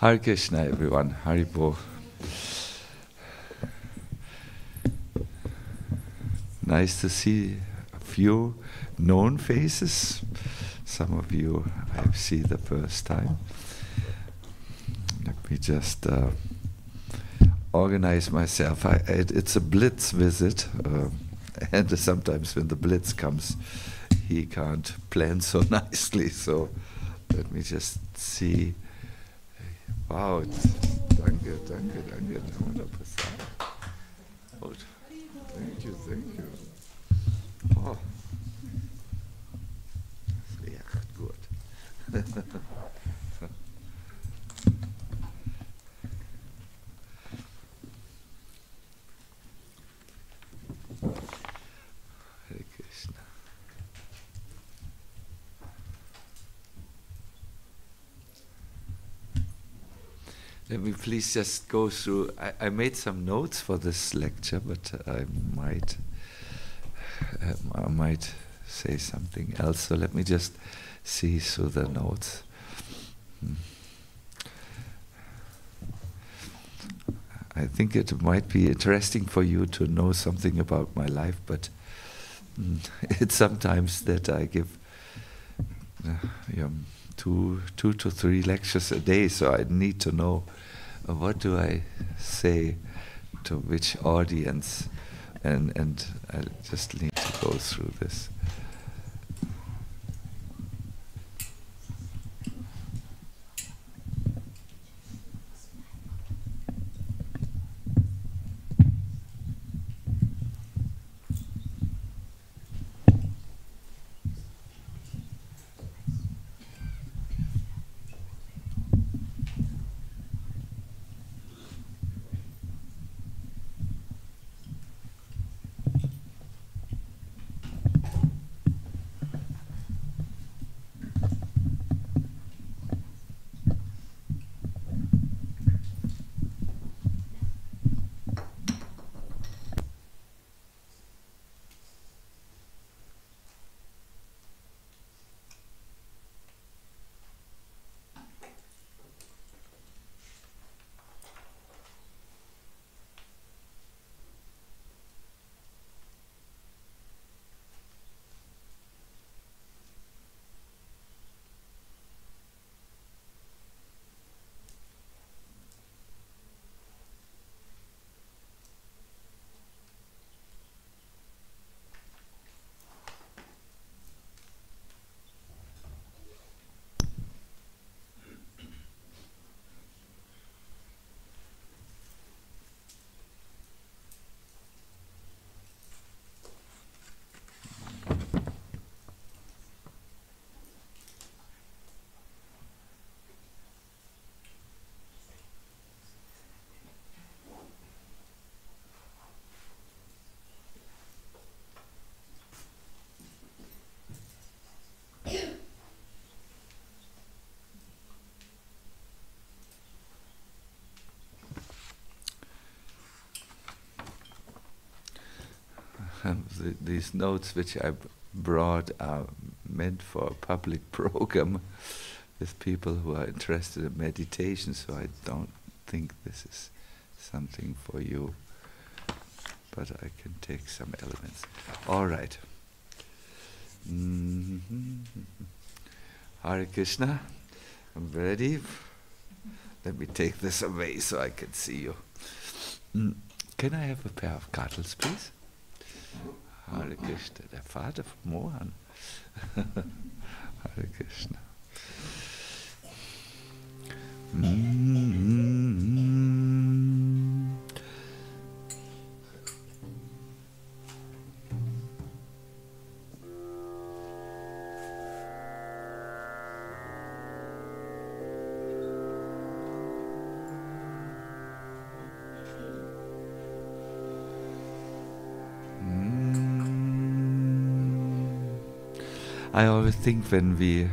Hare Krishna, everyone. Haribo. Nice to see a few known faces. Some of you I see the first time. Let me just organize myself. It's a blitz visit, and sometimes when the blitz comes, he can't plan so nicely. So let me just see. Wow, danke, 100%. Gut. Thank you. Oh, das ist echt gut. Hare Krishna. Let me please just go through. I made some notes for this lecture, but I might say something else. So let me just see through the notes. I think it might be interesting for you to know something about my life, but it's sometimes that I give 2 to 3 lectures a day, so I need to know what do I say to which audience, and I just need to go through this. These notes which I brought are meant for a public program with people who are interested in meditation, so I don't think this is something for you, but I can take some elements. All right. Hare Krishna. I'm ready. Let me take this away so I can see you. Can I have a pair of cuddles, please? Hare Krishna, der Vater von Mohan. Hare Krishna. I always think when we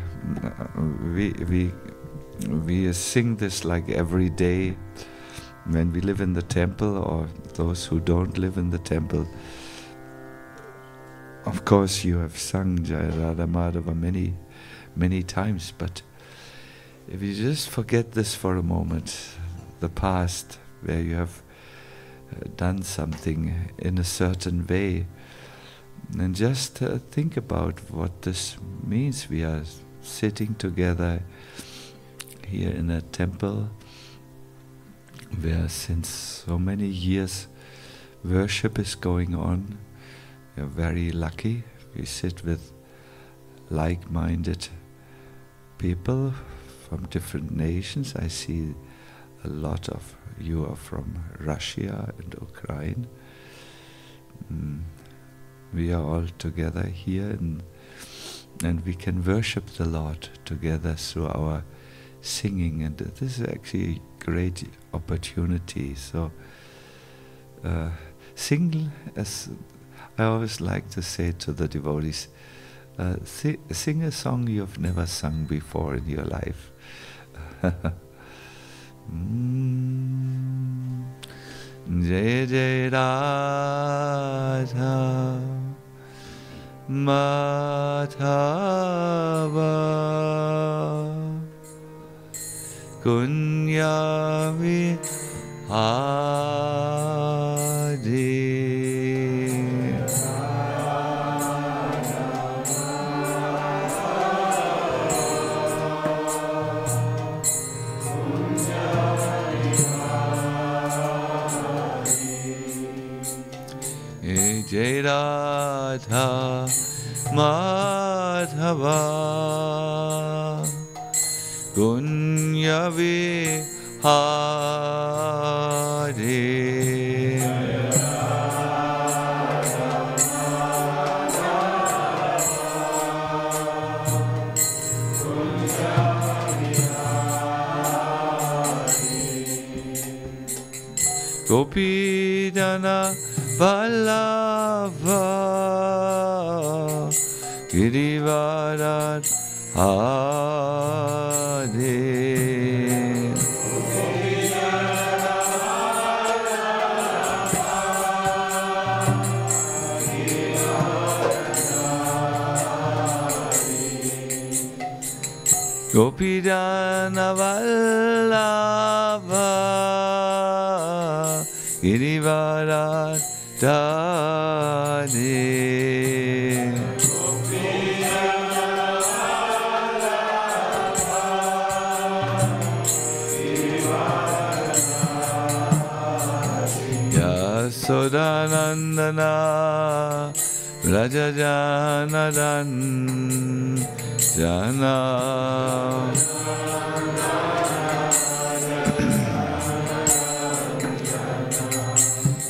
sing this like every day, when we live in the temple, or those who don't live in the temple. Of course, you have sung Jai Radha Madhava many times, but if you just forget this for a moment, the past where you have done something in a certain way, and just think about what this means. We are sitting together here in a temple where since so many years worship is going on. We are very lucky. We sit with like-minded people from different nations. I see a lot of you are from Russia and Ukraine. We are all together here, and we can worship the Lord together through our singing, and this is actually a great opportunity. So sing, as I always like to say to the devotees, sing a song you've never sung before in your life. Jai Jai Radha Madhava Kunya Vihari. Jai Radha Madhava Kunya Vihari. Gopidana Vallabha Girivarat Hare. Gopidana Vallabha Girivarat Hare. Yasodanandana Rajajanadan Jana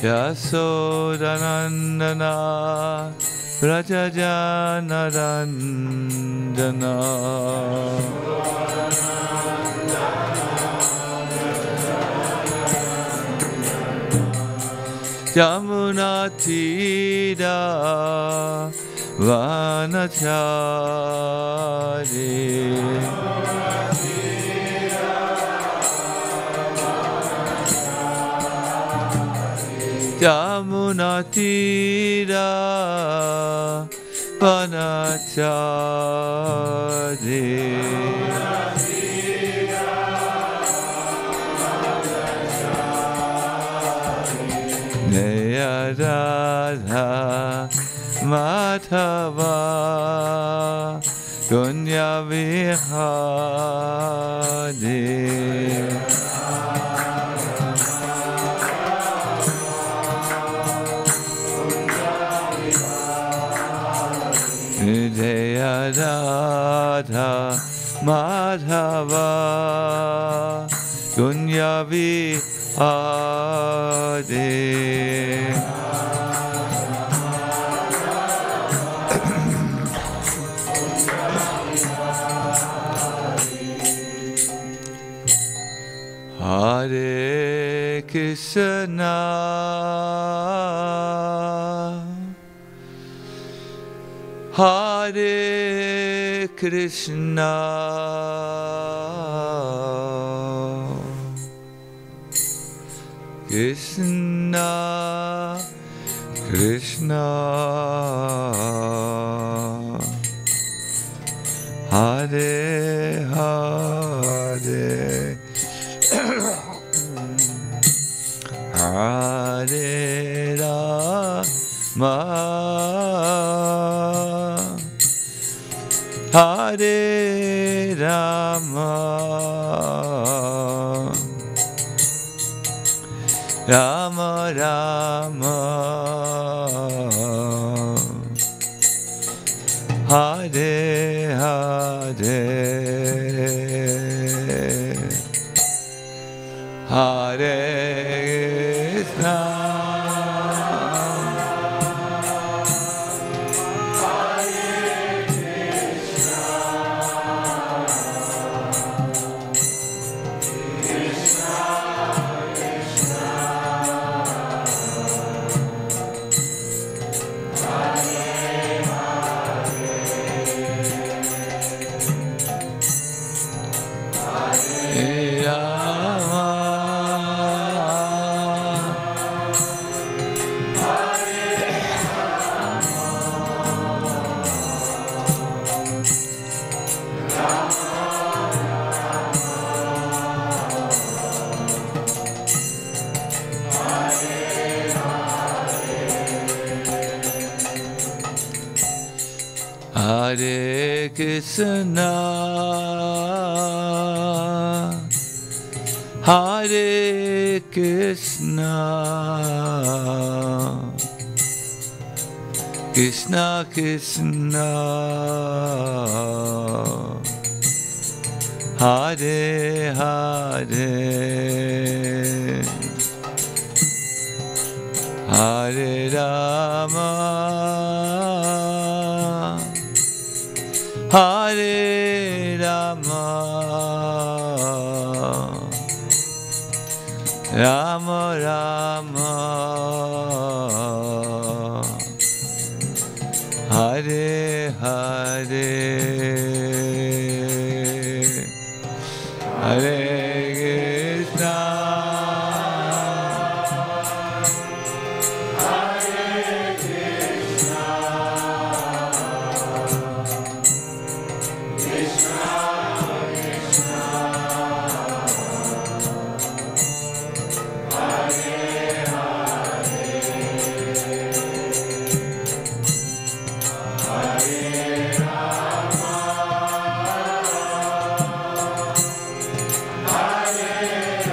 Yasodanandana Rajajanaranjana Yamunatira Vanachari. Yamunatira Vanachari. Jaya Radha Madhava Kunya Vihari. Jaya Radha Madhava Kunya Vihari. Hare Krishna Hare Krishna Krishna Krishna Hare Hare Hare Rama, Rama Rama, Hare Hare, Hare Krishna. Hare Krishna, Hare Krishna, Krishna Krishna, Hare Hare, Hare Rama, Hare Rama, Rama Rama, Hare Hare, Hare Krishna, Hare Krishna, Krishna Krishna, Hare Hare,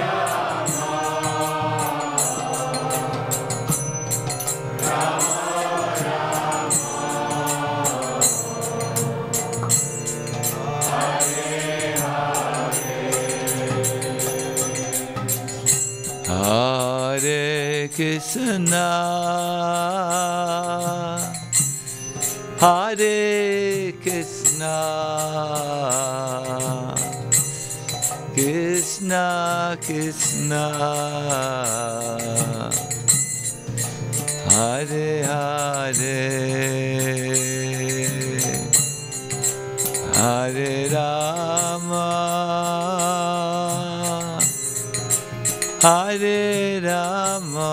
Hare Rama, Hare Rama, Hare Krishna, Hare Krishna, Krishna Krishna, Hare Hare, Hare Rama, Hare Rama,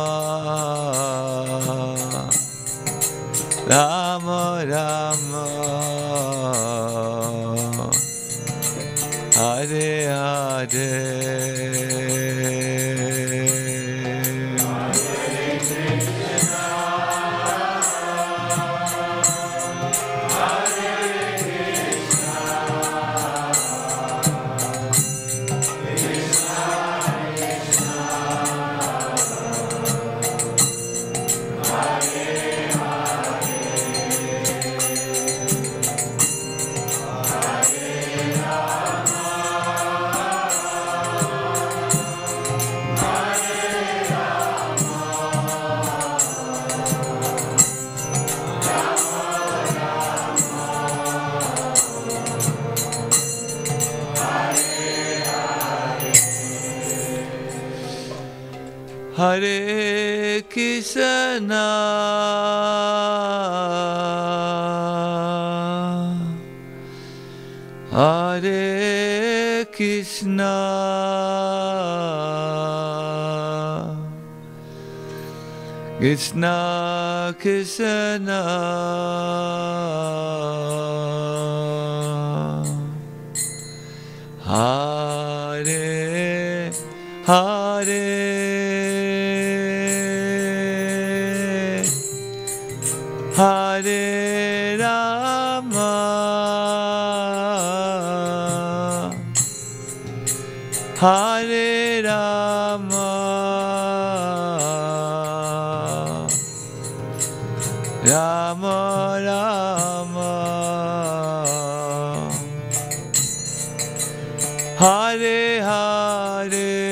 Rama Rama, Hare Hare. Hare Krishna, Hare Krishna, Krishna Krishna, Hare Hare, Hare Rama, Hare Rama, Rama Rama, Hare Hare,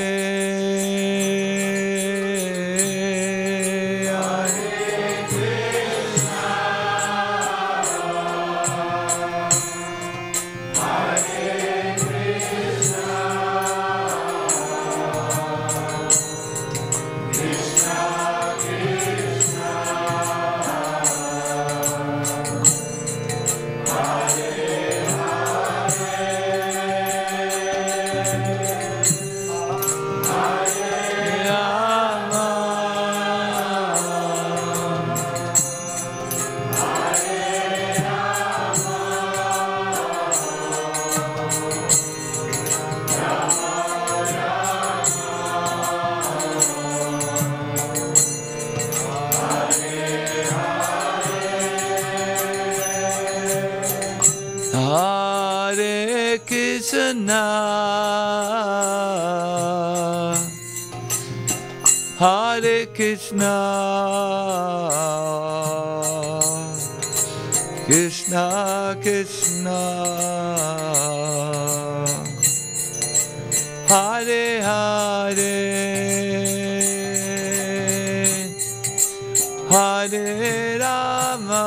Hare Krishna, Hare Krishna, Krishna Krishna, Hare Hare, Hare Rama,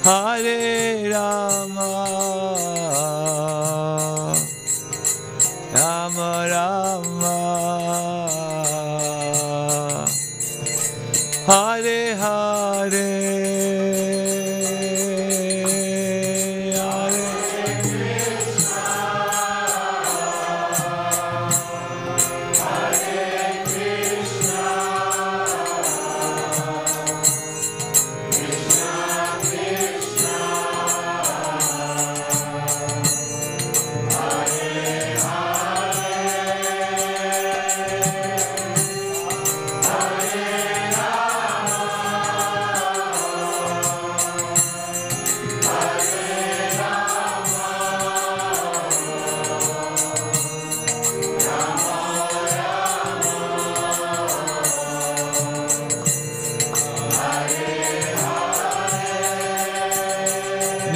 Hare Rama, Rama Rama, Hare Hare, Hare Krishna, Hare Krishna, Krishna Krishna,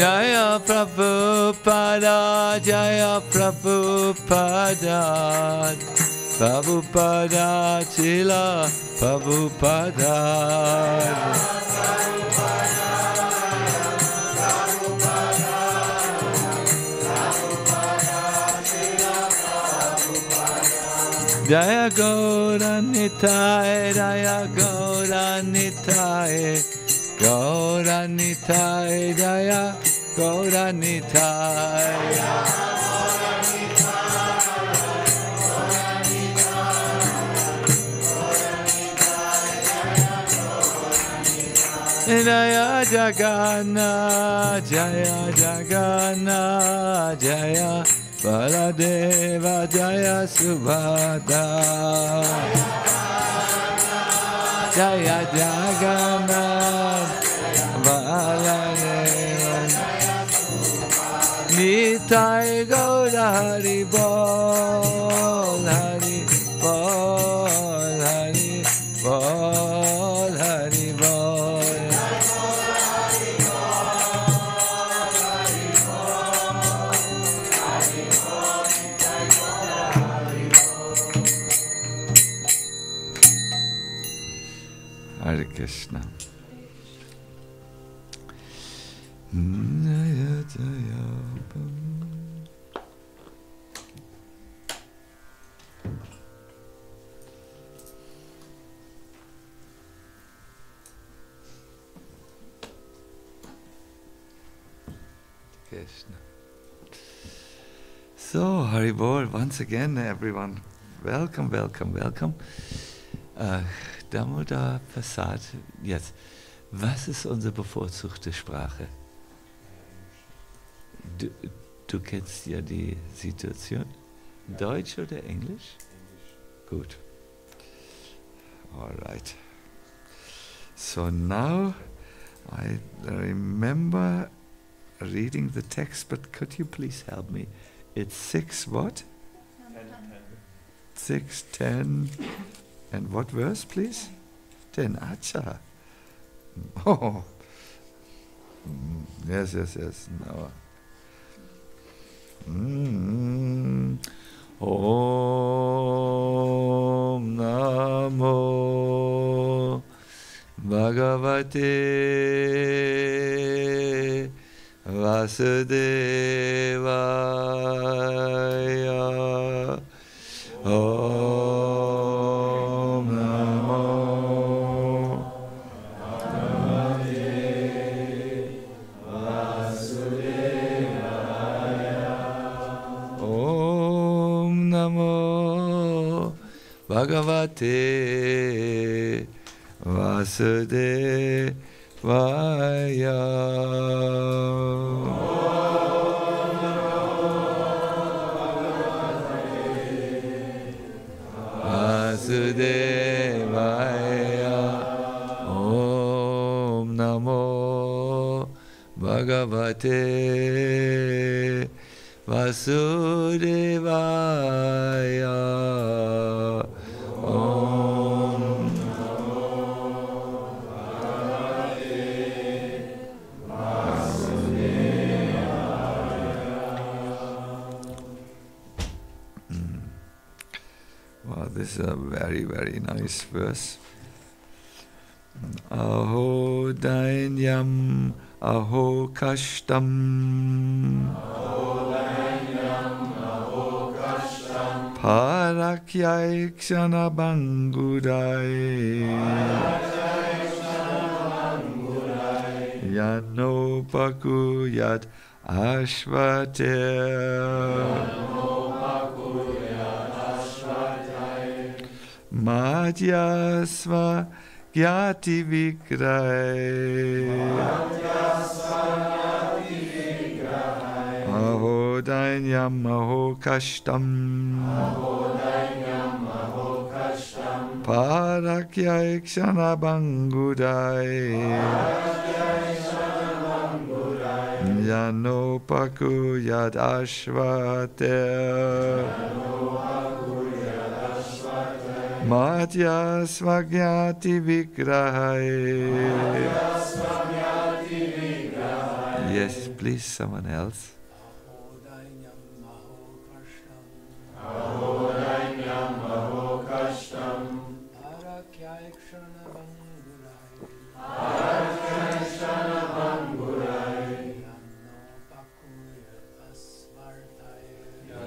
Jaya Prabhupada, Jaya Prabhupada, Prabhupada, Chila Prabhupada. Jaya Gauranitai, Jaya Gauranitai, Gauranitai, Jaya Gauranitai. Jaya Jagannath, Jaya Jagannath, Jaya Baladeva, Jaya Subhadra. Jaya Jagannath, Baladeva, Nitai Gaura Hari Bol, Hari Bol, Hari Bol, Hari Bol. Hare Krishna. Jaya Jaya. Krishna. So, Haribol, once again, everyone, welcome, welcome, welcome. Damodar Prasad, jetzt, was ist unsere bevorzugte Sprache? Du kennst ja die Situation. Deutsch oder Englisch? Gut. All right. So now I remember reading the text, but could you please help me? It's 6 what? 6:10. And what verse, please? 10. Acha. Oh. Yes. No. Om Namo Bhagavate Vasudevaya. Om Namo Bhagavate Vasudevaya. Om Namo Bhagavate Vasudevaya. Vasudevaya. Om Namo Bhagavate Vasudevaya. Om Namo Bhagavate Vasudevaya. Wow, this is a very, very nice verse. Aho dainyam, aho kashtam. Aho dainyam, aho kashtam. Parakyai kshana bangudai. Parakyai kshana bangudai. Yano pakuyat ashvater. Madhyasva gyati vikrai. Aho dainyam aho kashtam. Parakyai kshana bangudai. Yano pakuyad ashvater. Madhya svagyati vigrahai. Yes, please, someone else. Aho dainyam aho kashtam. Parakyai kshana bangudai. Parakyai kshana bangudai.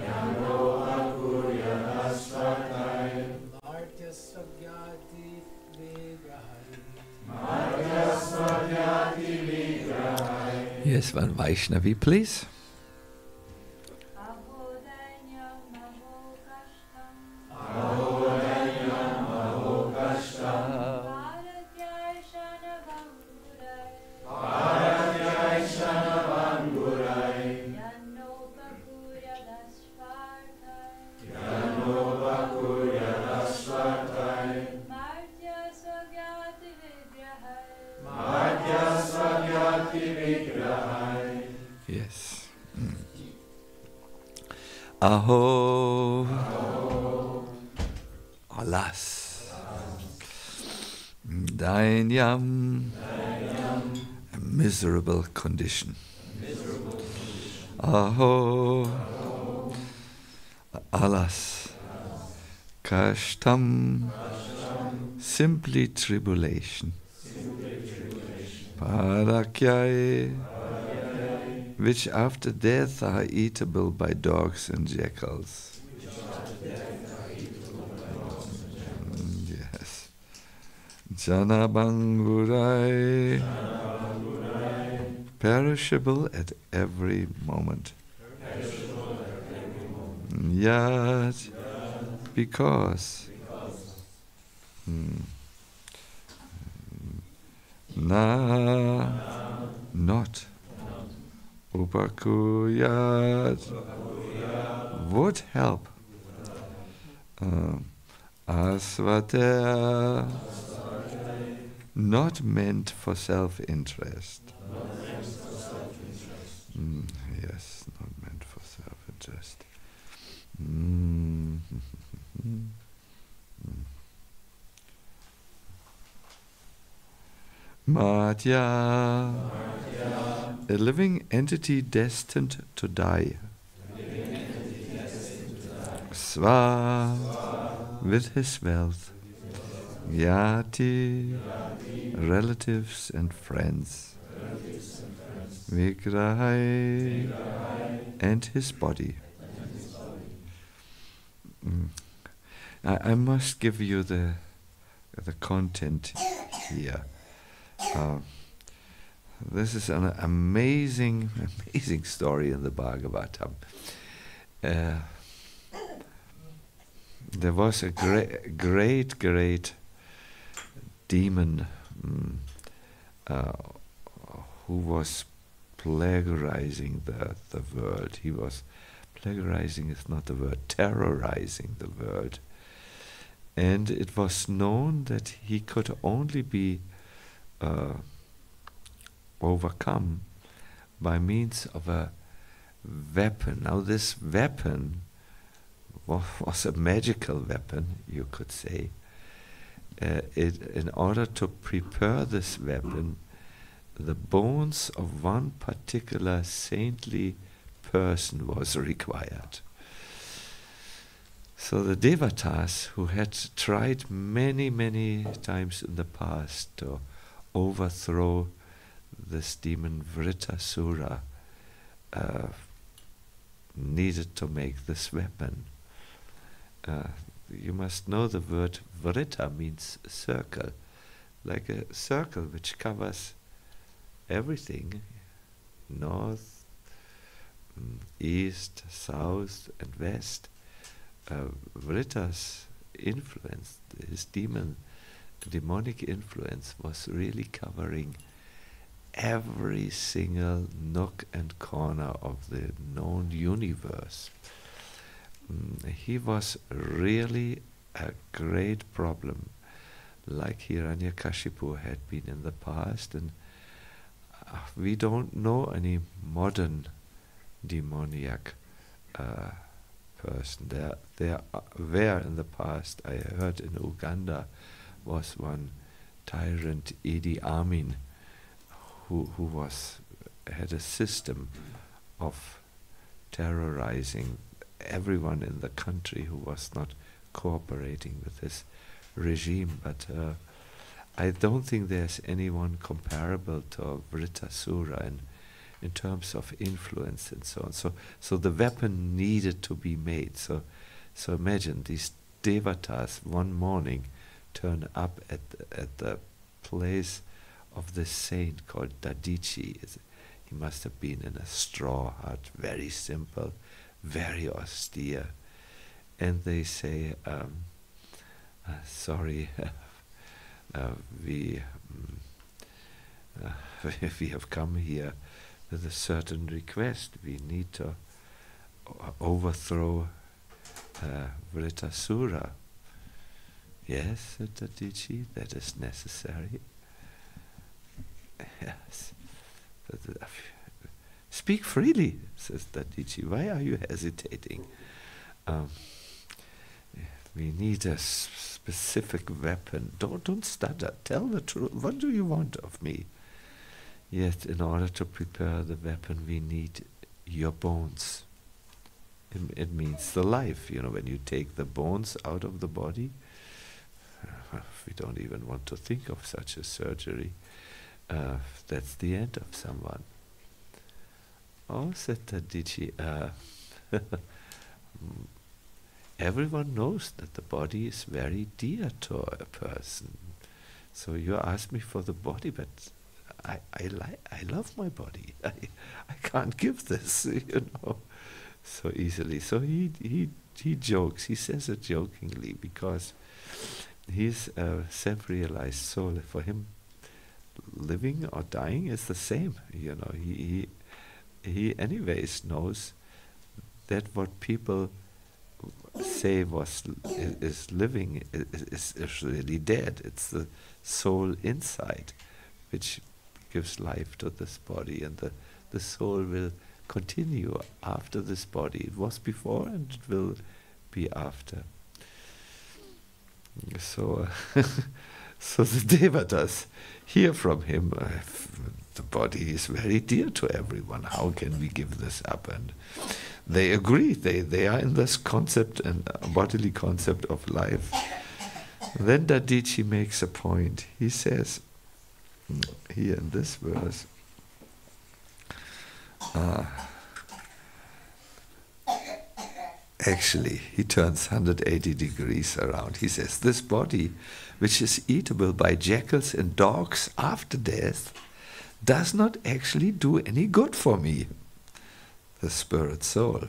Yano pakuyat asvartai. Svagyati vigrahai. Yes, one Vaishnavi, please. Aho dainyam aho kashtam. Aho dainyam aho kashtam. Parakyai shana bangudai. Parakyai shana bangudai. Yanno pakuyat asvartai. Yano pakuyat asvartai. Martya svagyati vigrahai. Madhya svagyati vigrahai. Yes. Aho. Alas. Dainyam. A miserable condition. Aho. Alas. Kashtam. Simply tribulation. Parakyai, which after death are eatable by dogs and jackals. Yes. Janabangurai, perishable at every moment. Yet, because. Na, not. Upakuyat, would help. Asvater, not meant for self-interest. Yes, not meant for self-interest. Madhya, a living entity destined to die. Sva, with his wealth. Yati, relatives and friends. Vigrahai, and his body. I must give you the content here. This is an amazing story in the Bhagavatam. There was a great demon who was plagiarizing the world. He was plagiarizing is not the word, terrorizing the world. And it was known that he could only be overcome by means of a weapon. Now this weapon was a magical weapon, you could say. In order to prepare this weapon, the bones of one particular saintly person was required. So the Devatas, who had tried many times in the past to overthrow this demon Vritasura, needed to make this weapon. You must know the word Vrita means circle, like a circle which covers everything, north, east, south and west. Vrita's influence, his demonic influence, was really covering every single nook and corner of the known universe. He was really a great problem, like Hiranyakashipu had been in the past, and we don't know any modern demoniac person. There were in the past, I heard in Uganda was one tyrant, Idi Amin, who had a system of terrorizing everyone in the country who was not cooperating with his regime. But I don't think there's anyone comparable to Vritasura in terms of influence and so on. So the weapon needed to be made. So imagine these devatas one morning turn up at the place of this saint called Dadichi. He must have been in a straw hut, very simple, very austere. And they say, sorry, we have come here with a certain request. We need to overthrow Vritasura. Yes, said Dadichi, that is necessary. Yes. Speak freely, says Dadichi. Why are you hesitating? We need a specific weapon. Don't stutter. Tell the truth. What do you want of me? Yet, in order to prepare the weapon, we need your bones. It means the life. You know, when you take the bones out of the body, we don't even want to think of such a surgery. That's the end of someone. Oh, said Dadichi, everyone knows that the body is very dear to a person. So you ask me for the body, but I love my body. I can't give this, you know, so easily. So he jokes. He says it jokingly because he's a self-realized soul. For him, living or dying is the same. You know, he anyways knows that what people say is living is really dead. It's the soul inside which gives life to this body, and the soul will continue after this body. It was before and it will be after. So, so the Devatas hear from him, the body is very dear to everyone, how can we give this up? And they agree, they are in this concept and bodily concept of life. Then Dadichi makes a point. He says, here in this verse, actually, he turns 180 degrees around. He says, this body, which is eatable by jackals and dogs after death, does not actually do any good for me, the spirit soul.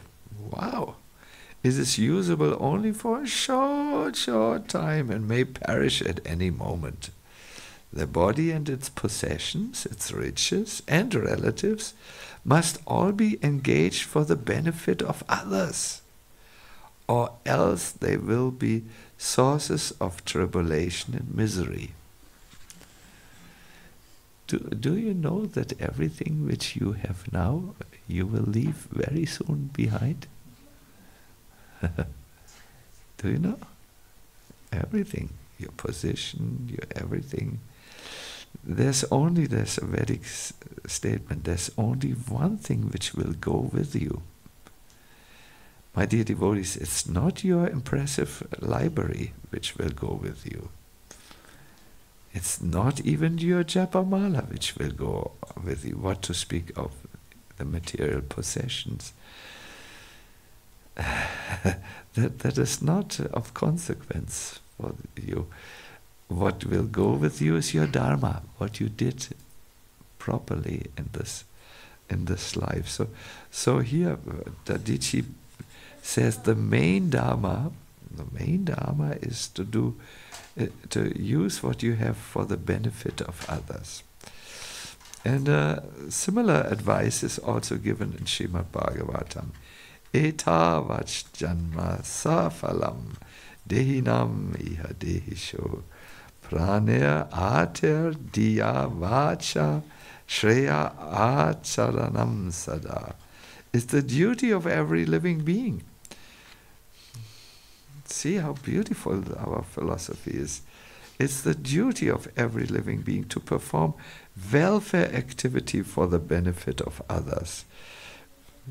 Wow! It is usable only for a short time and may perish at any moment. The body and its possessions, its riches and relatives must all be engaged for the benefit of others, or else they will be sources of tribulation and misery. Do you know that everything which you have now, you will leave very soon behind? Do you know? Everything, your position, your everything. There's a Vedic statement, there's only one thing which will go with you. My dear devotees, it's not your impressive library which will go with you. It's not even your japamala which will go with you. What to speak of the material possessions. That is not of consequence for you. What will go with you is your dharma, what you did properly in this life. So here Dadichi says the main dharma is to use what you have for the benefit of others. And similar advice is also given in Srimad Bhagavatam. Etavach janma safalam dehinam iha dehisho pranir ater diya vacha shreya acharanam sada. It's the duty of every living being. See how beautiful our philosophy is. It's the duty of every living being to perform welfare activity for the benefit of others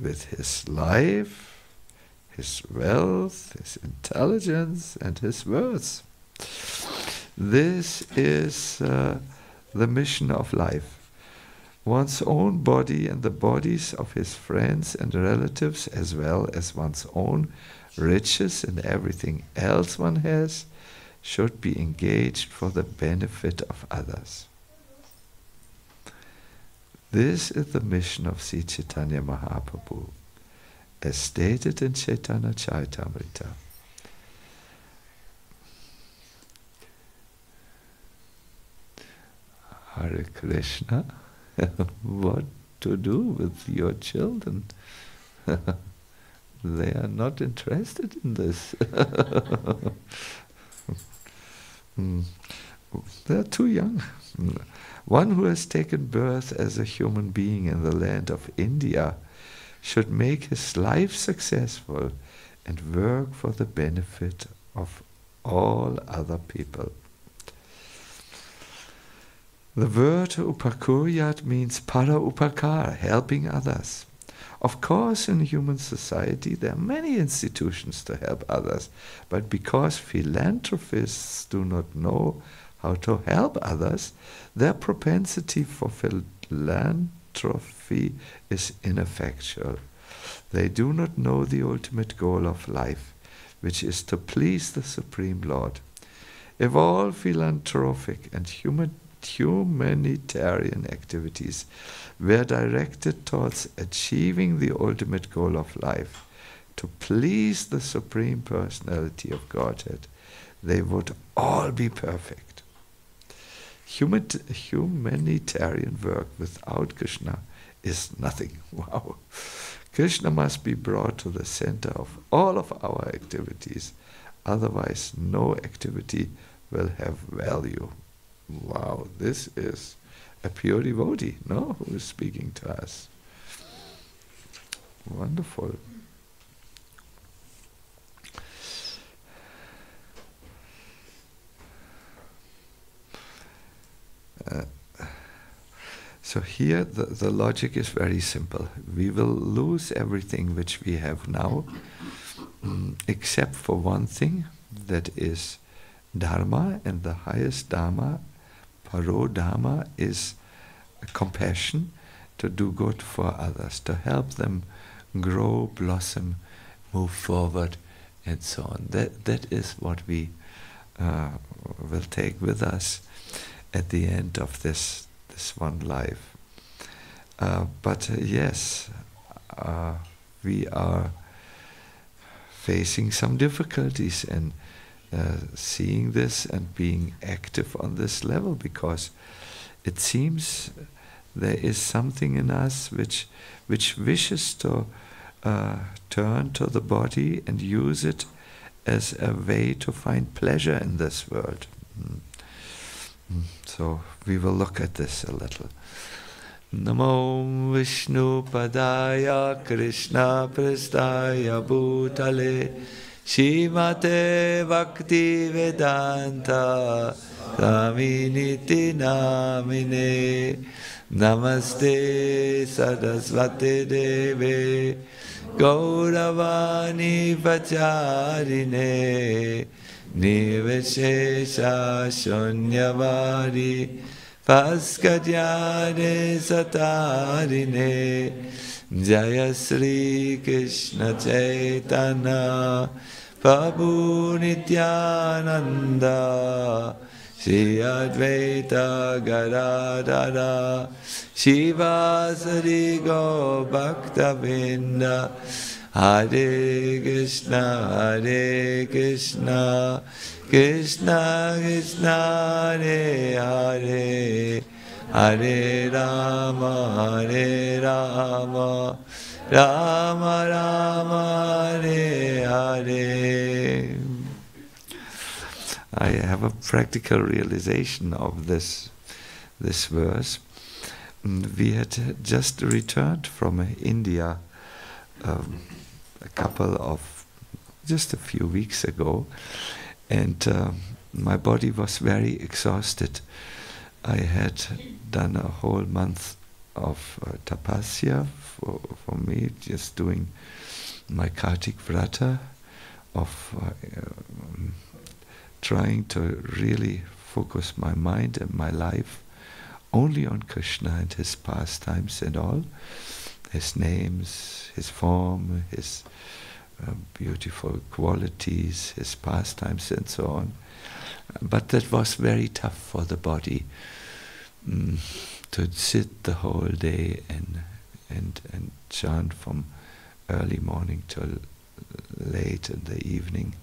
with his life, his wealth, his intelligence, and his words. This is the mission of life. One's own body and the bodies of his friends and relatives, as well as one's own riches and everything else one has, should be engaged for the benefit of others. This is the mission of Sri Chaitanya Mahaprabhu, as stated in Chaitanya Charitamrita. Hare Krishna. What to do with your children? They are not interested in this. They are too young. One who has taken birth as a human being in the land of India should make his life successful and work for the benefit of all other people. The word upakuryat means para upakar, helping others. Of course, in human society there are many institutions to help others, but because philanthropists do not know how to help others, their propensity for philanthropy is ineffectual. They do not know the ultimate goal of life, which is to please the Supreme Lord. If all philanthropic and humanitarian activities were directed towards achieving the ultimate goal of life, to please the Supreme Personality of Godhead, they would all be perfect. Humanitarian work without Krishna is nothing. Wow! Krishna must be brought to the center of all of our activities. Otherwise, no activity will have value. Wow, this is a pure devotee, no? Who is speaking to us. Wonderful. So here the logic is very simple. We will lose everything which we have now, except for one thing, that is Dharma, and the highest Dharma, Paro Dharma, is compassion, to do good for others, to help them grow, blossom, move forward, and so on. That is what we will take with us at the end of this one life. But yes, we are facing some difficulties and seeing this and being active on this level, because it seems there is something in us which wishes to turn to the body and use it as a way to find pleasure in this world. So we will look at this a little. Namo Vishnu Padaya Krishna Prastaya Bhutale Shrimate Bhakti Vedanta Swami Niti Namine Namaste Saraswati Deve Gauravani Pacharine Niveshesha Shunyavari Paskadyane Satarine Jaya Sri Krishna Chaitanya Prabhu Nityananda Shri Advaita Gadadara Shivasari Go Bhakta Vinda Hare Krishna Krishna Krishna Hare Hare Hare Rama Rama Rama Hare Hare. I have a practical realization of this verse. We had just returned from India just a few weeks ago, and my body was very exhausted. I had done a whole month of tapasya for me, just doing my Kartik Vrata, of trying to really focus my mind and my life only on Krishna and his pastimes and all, his names, his form, his beautiful qualities, his pastimes and so on. But that was very tough for the body, to sit the whole day and chant from early morning till late in the evening.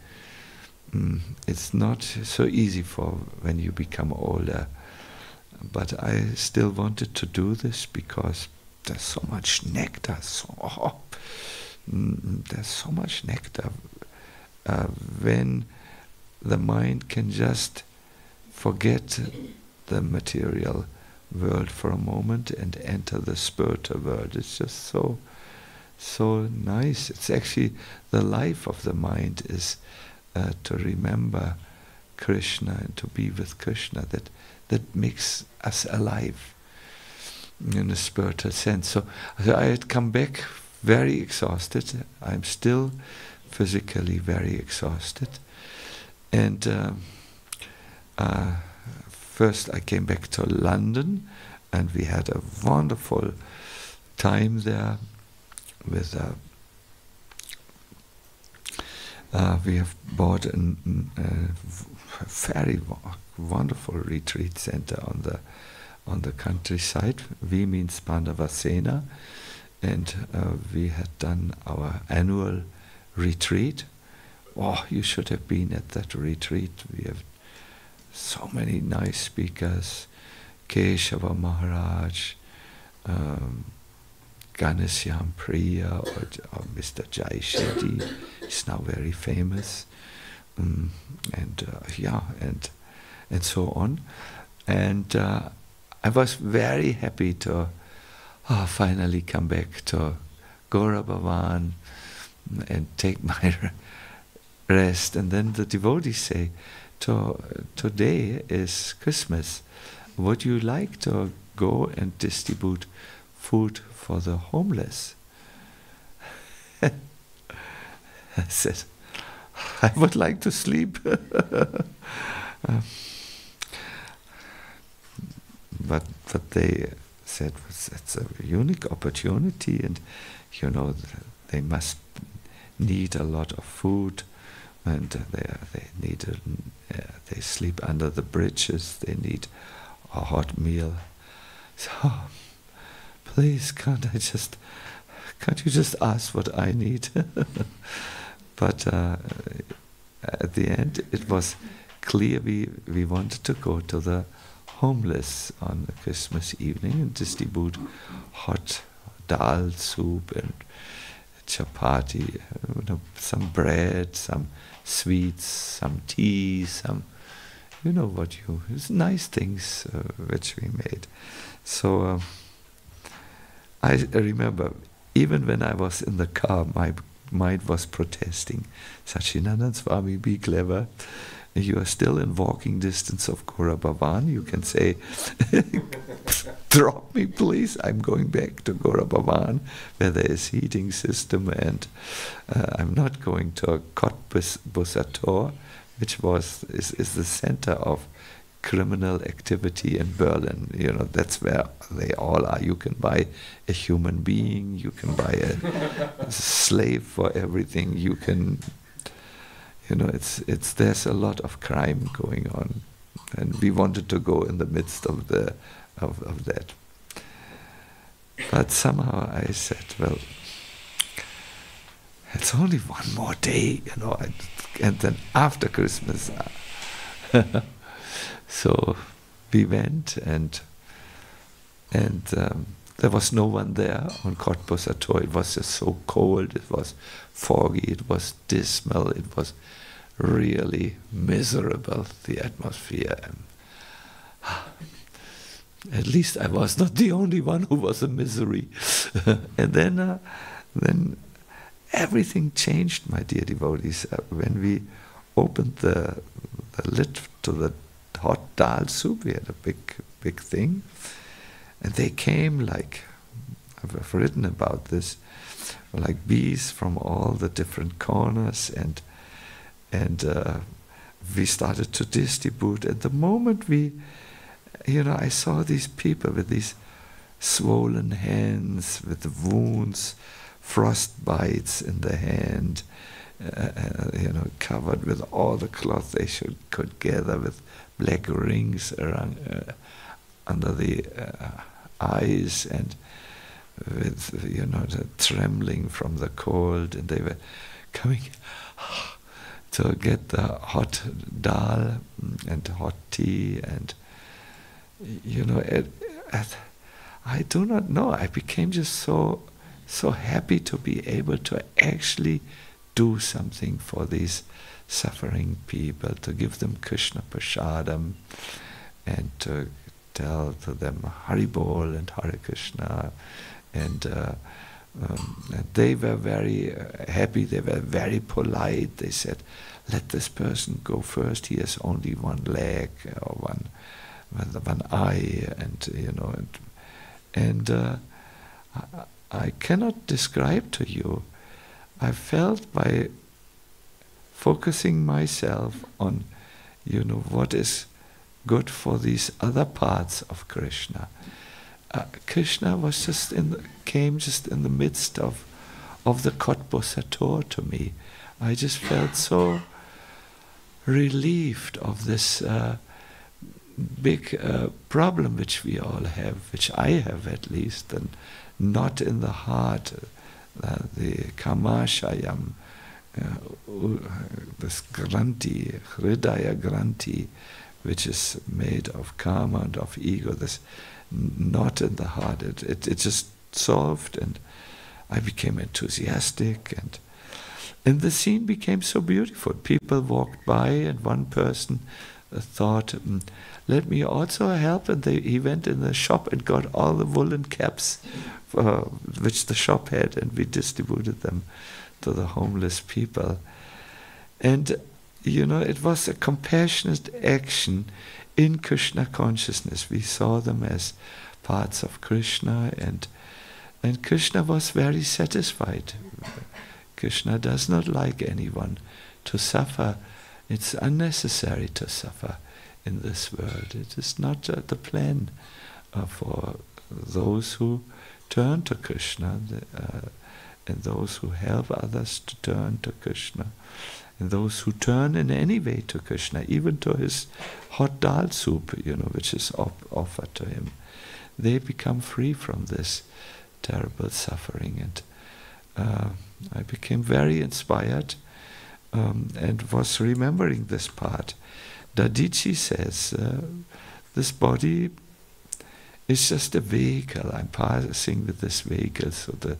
It's not so easy for when you become older, but I still wanted to do this because there's so much nectar, there's so much nectar when the mind can just forget the material world for a moment and enter the spiritual world. It's just so nice. It's actually the life of the mind is to remember Krishna and to be with Krishna. That makes us alive in a spiritual sense. So I had come back very exhausted. I'm still physically very exhausted. And first I came back to London, and we had a wonderful time there with we have bought a very wonderful retreat center on the countryside. We means Pandavasena, and we had done our annual retreat. Oh, you should have been at that retreat. We have so many nice speakers. Keshava Maharaj, Ghanshyam Priya or Mr. Jai Shetty. He's now very famous. And so on. And I was very happy to finally come back to Gaura Bhavan and take my rest. And then the devotees say, today is Christmas. Would you like to go and distribute food for the homeless? I said, I would like to sleep. But they said it's a unique opportunity, and they must need a lot of food, and they sleep under the bridges. They need a hot meal. So please, can't you just ask what I need? But at the end, it was clear we wanted to go to the homeless on the Christmas evening and distribute hot dal soup and chapati, some bread, some sweets, some tea, it's nice things which we made. So I remember, even when I was in the car, my mind was protesting. Sacinandana Swami, be clever. You are still in walking distance of Gaura Bhavan. You can say, drop me please, I'm going back to Gaura Bhavan where there is heating system, and I'm not going to Cottbus, which is the center of criminal activity in Berlin. That's where they all are. You can buy a human being, you can buy a slave for everything, you can, there's a lot of crime going on, and we wanted to go in the midst of that. But somehow I said, well, it's only one more day, and then after Christmas. So we went, and there was no one there on Cottbus. It was just so cold, it was foggy, it was dismal, it was really miserable, the atmosphere. At least I was not the only one who was a misery. And then everything changed, my dear devotees, when we opened the lid to the hot dal soup. We had a big thing, and they came like, I've written about this, like bees from all the different corners, and we started to distribute. At the moment I saw these people with these swollen hands, with wounds, frost bites in the hand, covered with all the cloth they could gather, with black rings around under the eyes, and with the trembling from the cold, and they were coming to get the hot dal and hot tea, and I do not know. I became just so happy to be able to actually do something for these suffering people, to give them Krishna Prasadam, and to tell to them Haribol and Hare Krishna, and they were very happy. They were very polite. They said, "Let this person go first. He has only one leg or one eye," and I cannot describe to you. I felt by focusing myself on, what is good for these other parts of Krishna. Krishna was came just in the midst of the Cottbus to me. I just felt so relieved of this big problem which we all have, which I have at least, and not in the heart, the kamashayam, this granti, hridaya granti, which is made of karma and of ego, this not in the heart. It just solved, and I became enthusiastic, and the scene became so beautiful. People walked by, and one person thought, let me also help, and he went in the shop and got all the woolen caps which the shop had, and we distributed them to the homeless people. And it was a compassionate action in Krishna consciousness. We saw them as parts of Krishna, and Krishna was very satisfied. Krishna does not like anyone to suffer. It's unnecessary to suffer in this world. It is not the plan for those who turn to Krishna, and those who help others to turn to Krishna, and those who turn in any way to Krishna, even to his hot dal soup, which is offered to him. They become free from this terrible suffering, and I became very inspired and was remembering this part. Dadichi says, this body is just a vehicle. I'm passing with this vehicle through the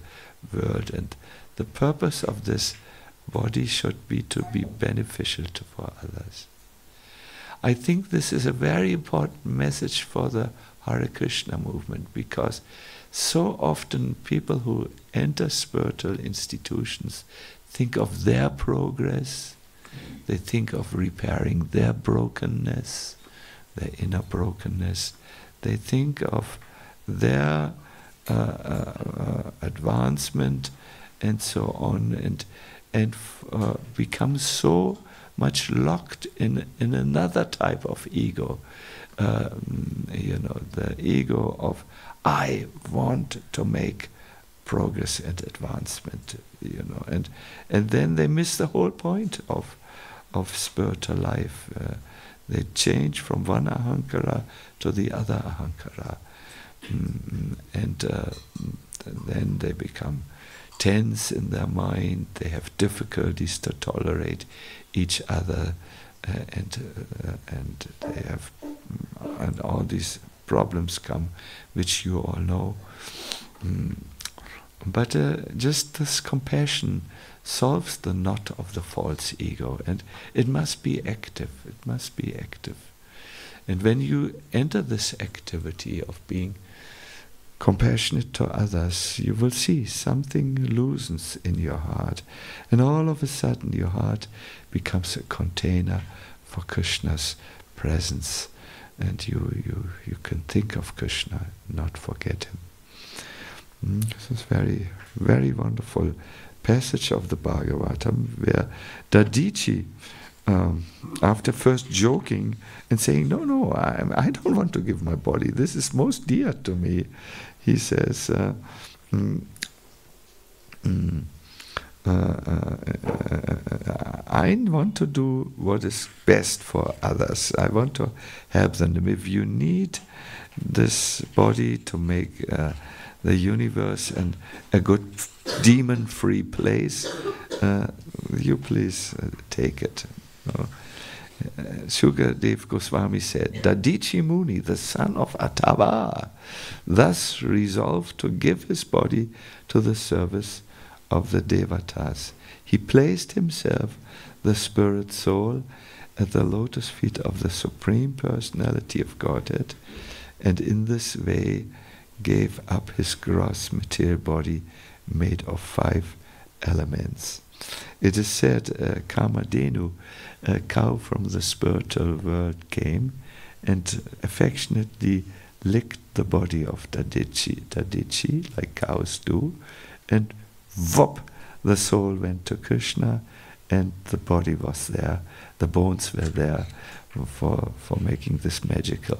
world, and the purpose of this body should be to be beneficial for others. I think this is a very important message for the Hare Krishna movement, because so often people who enter spiritual institutions think of their progress, they think of repairing their brokenness, their inner brokenness, they think of their advancement and so on, and become so much locked in another type of ego, the ego of I want to make progress and advancement, and then they miss the whole point of spiritual life. They change from one ahankara to the other ahankara, and then they become tense in their mind. They have difficulties to tolerate each other, and they have, and all these problems come, which you all know. But just this compassion solves the knot of the false ego, and it must be active. It must be active. And when you enter this activity of being compassionate to others, you will see something loosens in your heart, and all of a sudden your heart becomes a container for Krishna's presence, and you can think of Krishna, not forget him. This is very, very wonderful passage of the Bhagavatam, where Dadichi, after first joking and saying, no, I don't want to give my body, this is most dear to me, he says, I want to do what is best for others. I want to help them. If you need this body to make the universe and a good demon-free place, you please take it. Shukadev Goswami said, Dadichi Muni, the son of Atava, thus resolved to give his body to the service of the Devatas. He placed himself, the spirit soul, at the lotus feet of the Supreme Personality of Godhead, and in this way gave up his gross material body made of 5 elements. It is said Kamadhenu, a cow from the spiritual world, came and affectionately licked the body of Dadichi, like cows do, and whoop, the soul went to Krishna, and the body was there, the bones were there for making this magical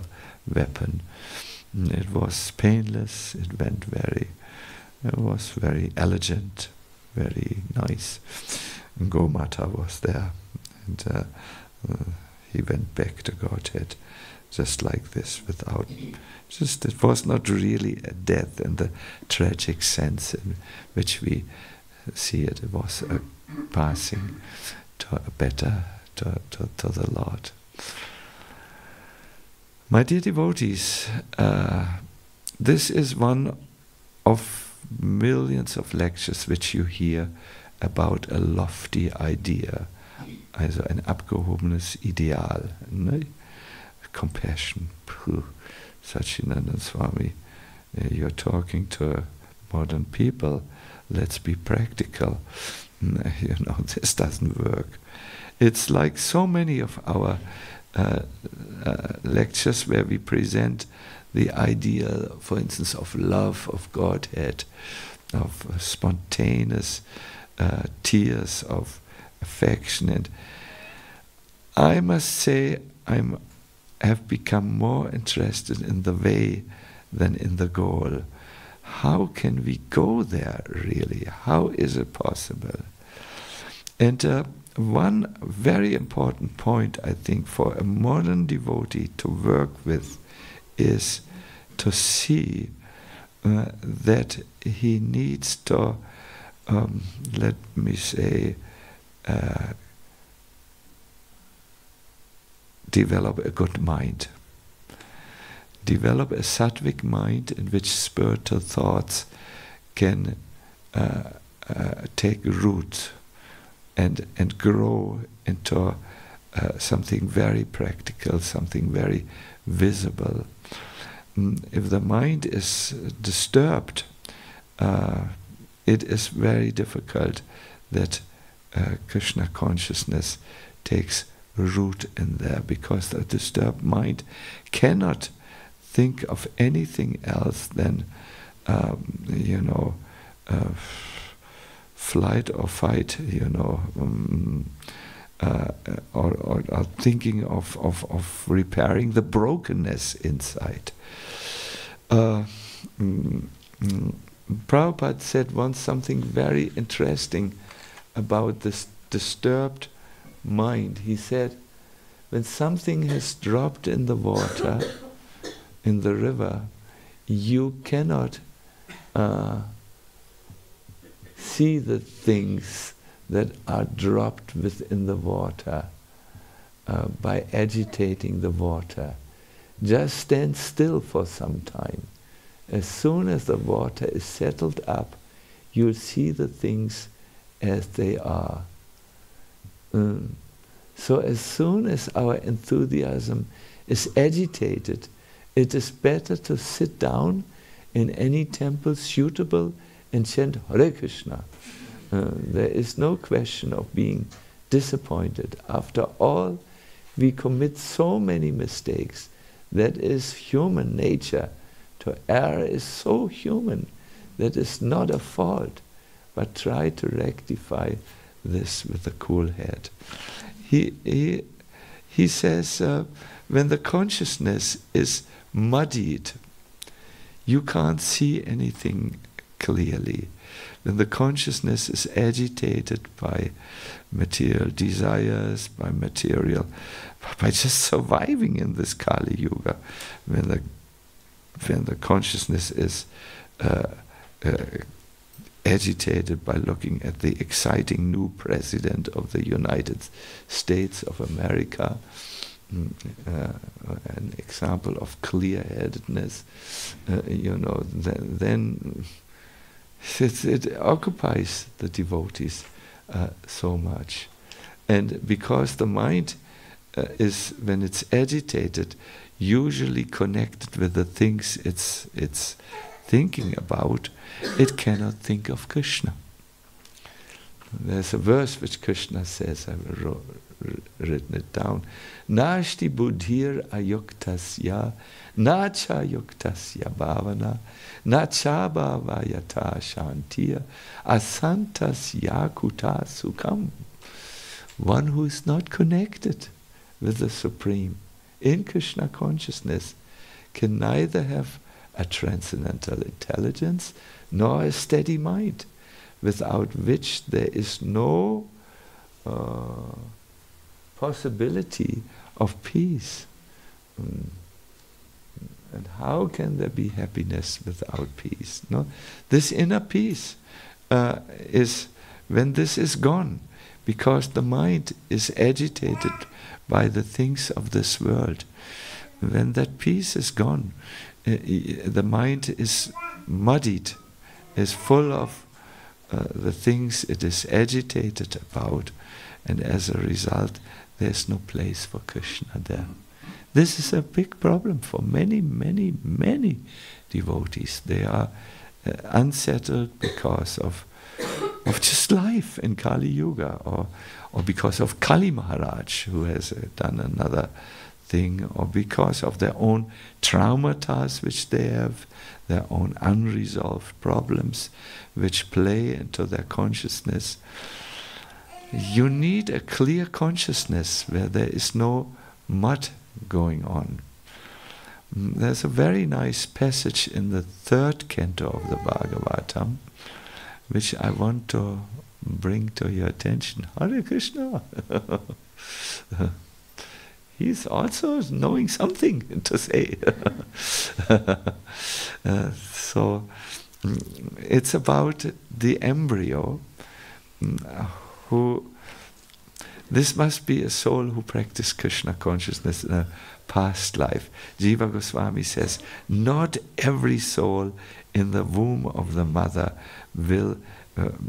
weapon. It was painless, it was very elegant, very nice. And Gomata was there, and he went back to Godhead just like this, without, it was not really a death in the tragic sense in which we see it. It was a passing to a better, to the Lord. My dear devotees, this is one of millions of lectures which you hear about a lofty idea, also ein abgehobenes Ideal, ne? Compassion. Puh. Sacinandana Swami, you're talking to modern people, let's be practical. You know, this doesn't work. It's like so many of our lectures where we present the ideal, for instance, of love, of Godhead, of spontaneous tears of affection. And I must say I have become more interested in the way than in the goal. How can we go there, really? How is it possible? And one very important point, I think, for a modern devotee to work with is to see that he needs to, let me say, develop a good mind. Develop a sattvic mind in which spiritual thoughts can take root and grow into something very practical, something very visible. If the mind is disturbed, it is very difficult that Krishna consciousness takes root in there, because the disturbed mind cannot think of anything else than, flight or fight, or thinking of repairing the brokenness inside. Prabhupada said once something very interesting about this disturbed mind. He said, when something has dropped in the water, in the river, you cannot see the things that are dropped within the water by agitating the water. Just stand still for some time. As soon as the water is settled up, you'll see the things as they are. So as soon as our enthusiasm is agitated, it is better to sit down in any temple suitable and chant Hare Krishna. There is no question of being disappointed. After all, we commit so many mistakes. That is human nature. To err is so human. That is not a fault. But try to rectify this with a cool head. He says, when the consciousness is muddied, you can't see anything clearly. When the consciousness is agitated by material desires, by just surviving in this Kali Yuga, when the consciousness is agitated by looking at the exciting new president of the United States of America, an example of clear-headedness, then it occupies the devotees so much. And because the mind is, when it's agitated, usually connected with the things it's thinking about, it cannot think of Krishna. There's a verse which Krishna says, I've written it down. Nashti buddhir ayuktasya, nacha yuktasya bhavana, nacha bhavayata shantiya, asantasya kuta sukham. One who is not connected with the Supreme in Krishna consciousness can neither have a transcendental intelligence nor a steady mind, without which there is no possibility of peace. And how can there be happiness without peace? No, this inner peace is when this is gone, because the mind is agitated by the things of this world. When that peace is gone, the mind is muddied is full of the things it is agitated about, and as a result, there's no place for Krishna there. This is a big problem for many, many, many devotees. They are unsettled because of just life in Kali Yuga, or because of Kali Maharaj, who has done another thing, or because of their own traumata which they have, their own unresolved problems which play into their consciousness. You need a clear consciousness where there is no mud going on. There's a very nice passage in the 3rd canto of the Bhagavatam, which I want to bring to your attention. Hare Krishna! He's also knowing something to say. So it's about the embryo who, this must be a soul who practiced Krishna consciousness in a past life. Jiva Goswami says, not every soul in the womb of the mother will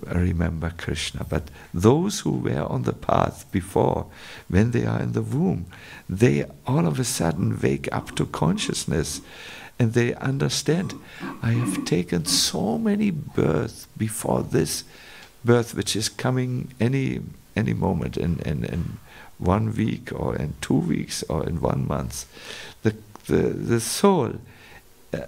remember Krishna, but those who were on the path before, when they are in the womb, they all of a sudden wake up to consciousness, and they understand, I have taken so many births before this birth, which is coming any moment, in 1 week, or in 2 weeks, or in 1 month. The soul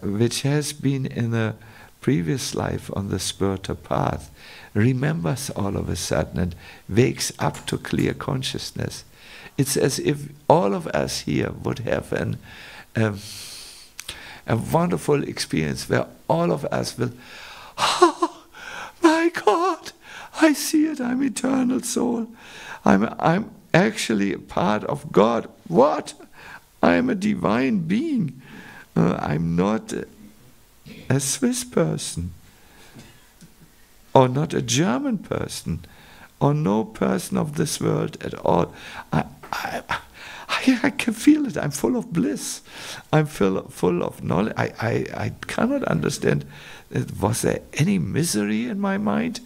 which has been in a previous life on the spiritual path remembers all of a sudden and wakes up to clear consciousness. It's as if all of us here would have a wonderful experience where all of us will, oh my God, I see it, I'm eternal soul. I'm actually a part of God. What? I'm a divine being. I'm not a Swiss person, or not a German person, or no person of this world at all. I can feel it. I'm full of bliss. I'm full of knowledge. I cannot understand. Was there any misery in my mind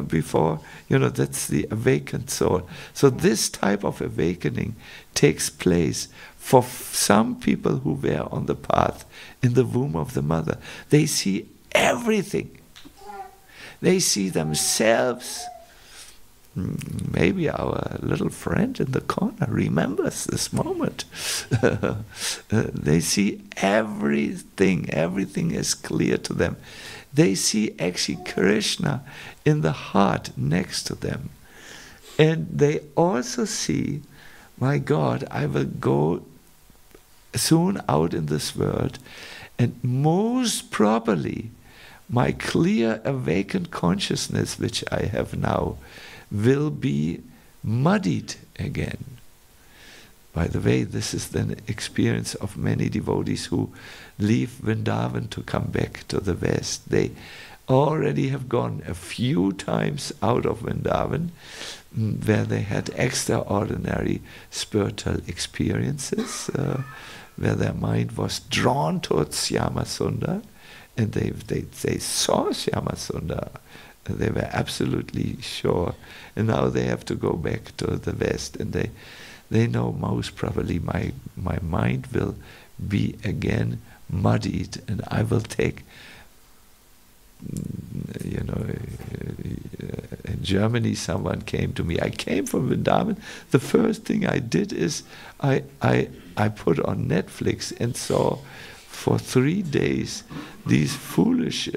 before? That's the awakened soul. So this type of awakening takes place for some people who were on the path in the womb of the mother. They see everything. They see themselves. Maybe our little friend in the corner remembers this moment. They see everything. Everything is clear to them. They see actually Krishna in the heart next to them. And they also see, my God, I will go soon out in this world, and most probably my clear awakened consciousness, which I have now, will be muddied again. By the way, this is the experience of many devotees who leave Vrindavan to come back to the West. They already have gone a few times out of Vrindavan, where they had extraordinary spiritual experiences, where their mind was drawn towards Shyamasundar, and they saw Shyamasundar. They were absolutely sure, and now they have to go back to the West, and they know most probably my mind will be again muddied, and I will take, in Germany someone came to me. I came from Vrindavan. The first thing I did is I put on Netflix and saw for 3 days these foolish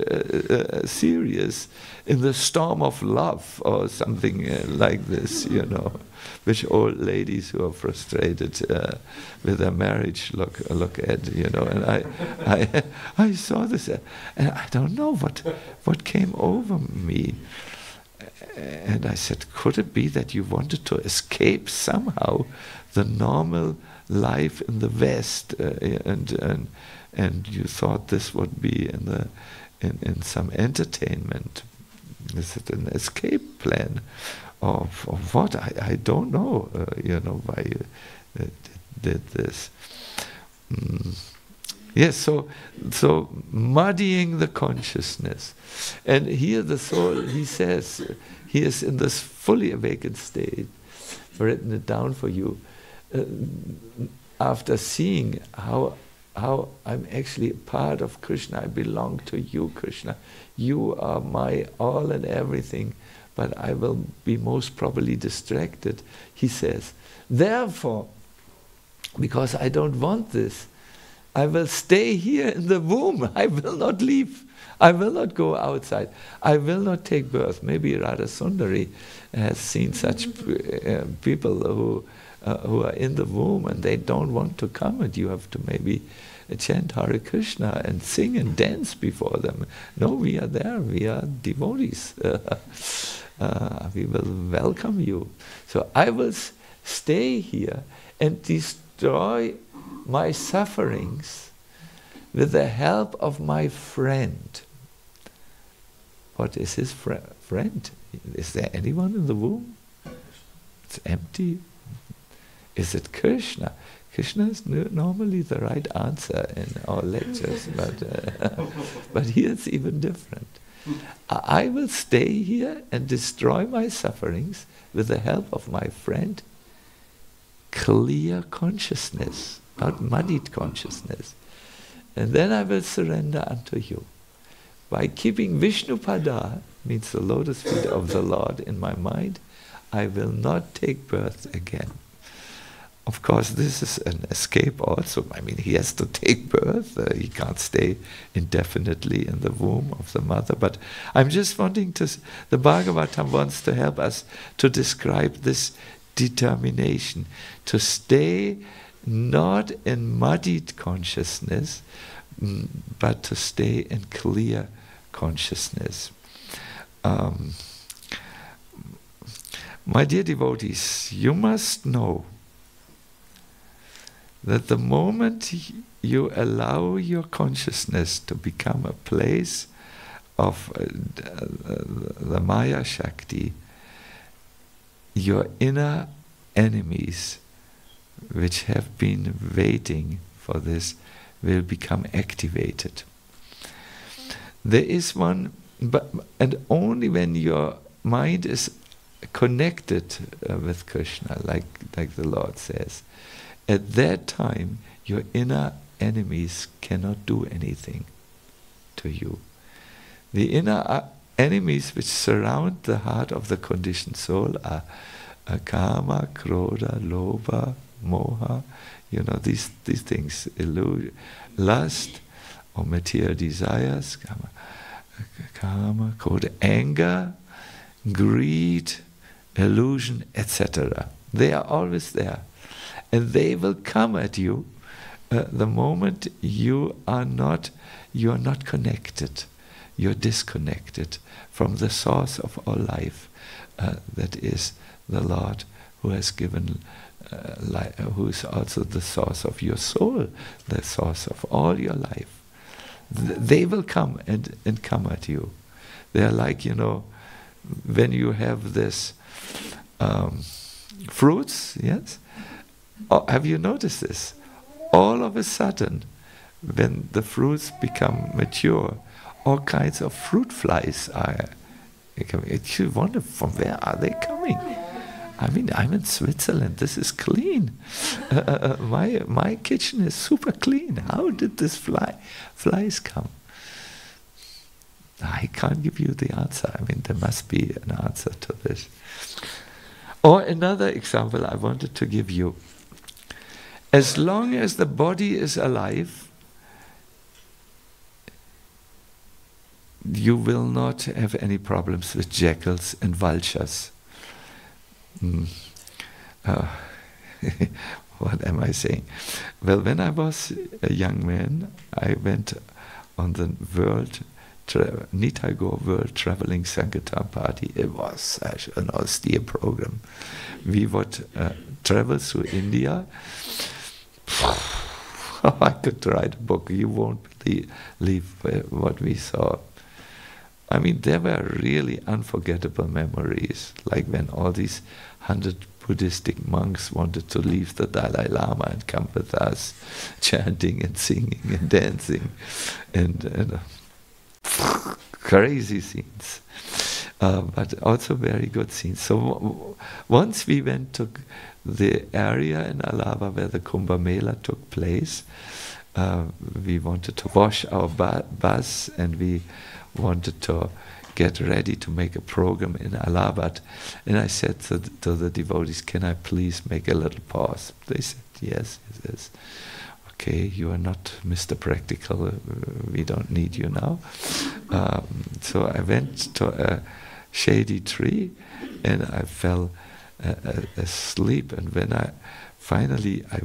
series, In the Storm of Love, or something like this, which old ladies who are frustrated with their marriage look at, and I saw this, and I don't know what came over me. And I said, could it be that you wanted to escape somehow the normal life in the West, and you thought this would be in some entertainment? Is it an escape plan, or what? I don't know. Why you did this. Yes, so muddying the consciousness. And here the soul, he says, he is in this fully awakened state, written it down for you, after seeing how I'm actually a part of Krishna, I belong to you, Krishna. You are my all and everything, but I will be most probably distracted. He says, therefore, because I don't want this, I will stay here in the womb. I will not leave. I will not go outside. I will not take birth. Maybe Radha Sundari has seen such people who are in the womb and they don't want to come, and you have to maybe chant Hare Krishna and sing and dance before them. No, we are there. We are devotees. We will welcome you. So I will stay here and destroy my sufferings with the help of my friend. What is his friend? Is there anyone in the womb? It's empty. Is it Krishna? Krishna is normally the right answer in our lectures, but here it's even different. I will stay here and destroy my sufferings with the help of my friend. Clear consciousness, not muddied consciousness. And then I will surrender unto you. By keeping Vishnu Pada, means the lotus feet of the Lord, in my mind, I will not take birth again. Of course, this is an escape also. I mean, he has to take birth. He can't stay indefinitely in the womb of the mother. But I'm just wanting to... The Bhagavatam wants to help us to describe this determination, to stay not in muddied consciousness, but to stay in clear consciousness. My dear devotees, you must know that the moment you allow your consciousness to become a place of the Maya Shakti, your inner enemies, which have been waiting for this, will become activated. There is one, and only when your mind is connected with Krishna, like the Lord says, at that time your inner enemies cannot do anything to you. The inner enemies which surround the heart of the conditioned soul are kama, krodha, lobha, moha, these things, lust or material desires, kama, krodha, anger, greed, illusion, etc. They are always there. And they will come at you the moment you are not connected. You're disconnected from the source of all life, that is the Lord, who has given life, who is also the source of your soul, the source of all your life. They will come and come at you. They are like, when you have this fruits, yes? Oh, have you noticed this? All of a sudden, when the fruits become mature, all kinds of fruit flies are coming. You wonder, from where are they coming? I mean, I'm in Switzerland. This is clean. My kitchen is super clean. How did this flies come? I can't give you the answer. I mean, there must be an answer to this. Or another example I wanted to give you. As long as the body is alive, you will not have any problems with jackals and vultures. What am I saying? Well, when I was a young man, I went on the Nitai Gaur World Traveling Sankirtan Party. It was such an austere program. We would travel through India. I could write a book. You won't believe what we saw. I mean, there were really unforgettable memories, like when all these 100 Buddhistic monks wanted to leave the Dalai Lama and come with us, chanting and singing and dancing, and crazy scenes, but also very good scenes. So once we went to the area in Alava where the Kumbh Mela took place, we wanted to wash our bus, and we wanted to get ready to make a program in Allahabad. And I said to the devotees, can I please make a little pause? They said, yes, yes. Okay, you are not Mr. Practical, we don't need you now. So I went to a shady tree, and I fell asleep. And when I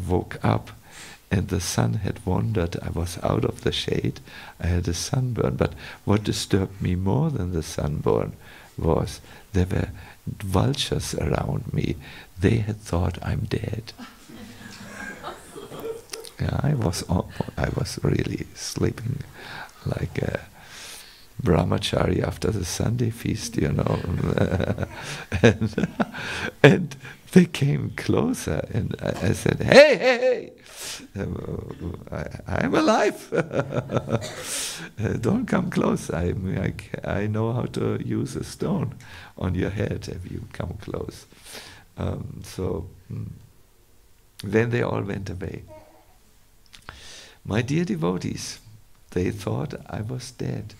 woke up, and the sun had wandered, I was out of the shade, I had a sunburn. But what disturbed me more than the sunburn was there were vultures around me. They had thought I'm dead. Yeah, I was really sleeping like a brahmachari after the Sunday feast, you know. and they came closer, and I said, hey, hey, hey, I'm alive. Don't come close. I know how to use a stone on your head if you come close. Then they all went away. My dear devotees, they thought I was dead.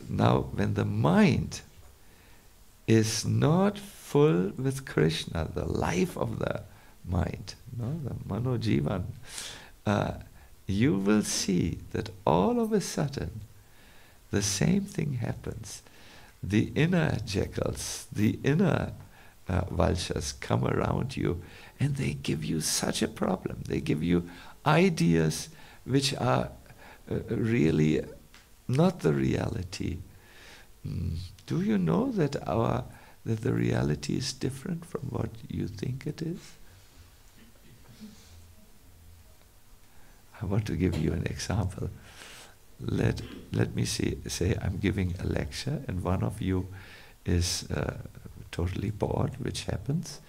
Now, when the mind is not full with Krishna, the life of the mind, no, the manojivan, you will see that all of a sudden the same thing happens. The inner jackals, the inner vultures come around you, and they give you such a problem. They give you ideas which are really not the reality. Do you know that the reality is different from what you think it is? I want to give you an example. Let me say I'm giving a lecture, and one of you is totally bored, which happens,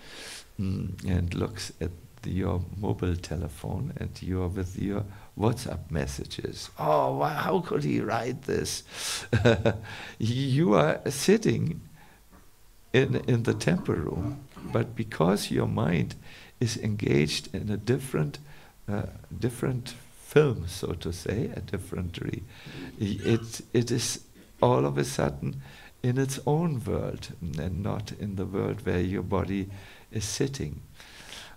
and looks at your mobile telephone, and you're with your WhatsApp messages. Oh, how could he write this? You are sitting in the temple room, but because your mind is engaged in a different film, so to say, it is all of a sudden in its own world, and not in the world where your body is sitting.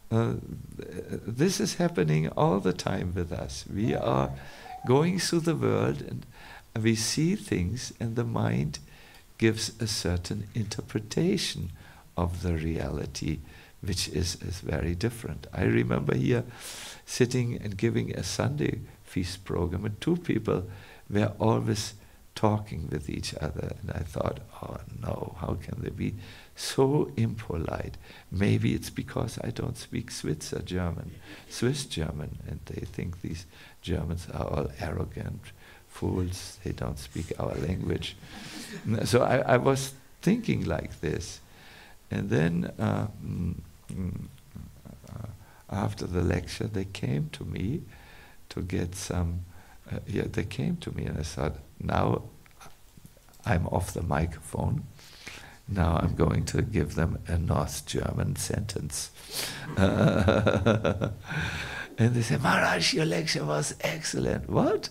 This is happening all the time with us. We are going through the world, and we see things, and the mind gives a certain interpretation of the reality, which is very different. I remember here sitting and giving a Sunday feast program, and two people were always talking with each other, and I thought, oh no, how can they be so impolite? Maybe it's because I don't speak Swiss German, and they think these Germans are all arrogant fools, they don't speak our language. So I was thinking like this, and then after the lecture they came to me to get some, they came to me, and I thought, now I'm off the microphone, now I'm going to give them a North German sentence. And they said, Maharaj, your lecture was excellent. What?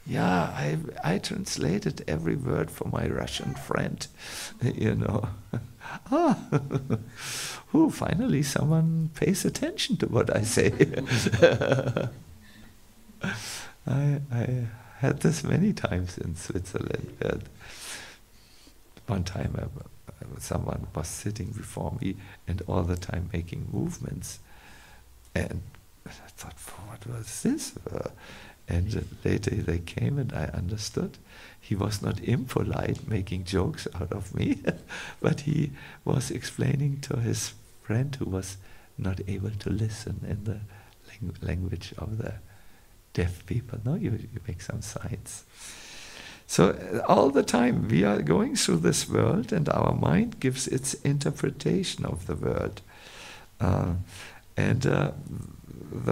Yeah, I translated every word for my Russian friend, you know. Finally someone pays attention to what I say. I had this many times in Switzerland. One time someone was sitting before me and all the time making movements, and I thought, what was this? And later they came and I understood. He was not impolite, making jokes out of me, but he was explaining to his friend who was not able to listen in the language of the deaf people. No, you make some signs. So all the time we are going through this world, and our mind gives its interpretation of the world. The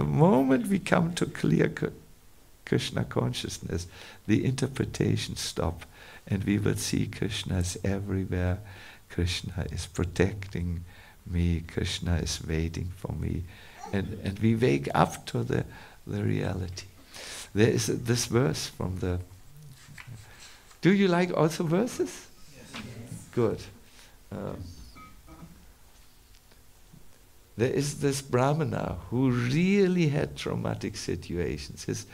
moment we come to clear Krishna consciousness, the interpretations stop, and we will see Krishna is everywhere. Krishna is protecting me. Krishna is waiting for me. And we wake up to the reality. There is this verse from the... Do you like also verses? Yes. Good. There is this Brahmana who really had traumatic situations. His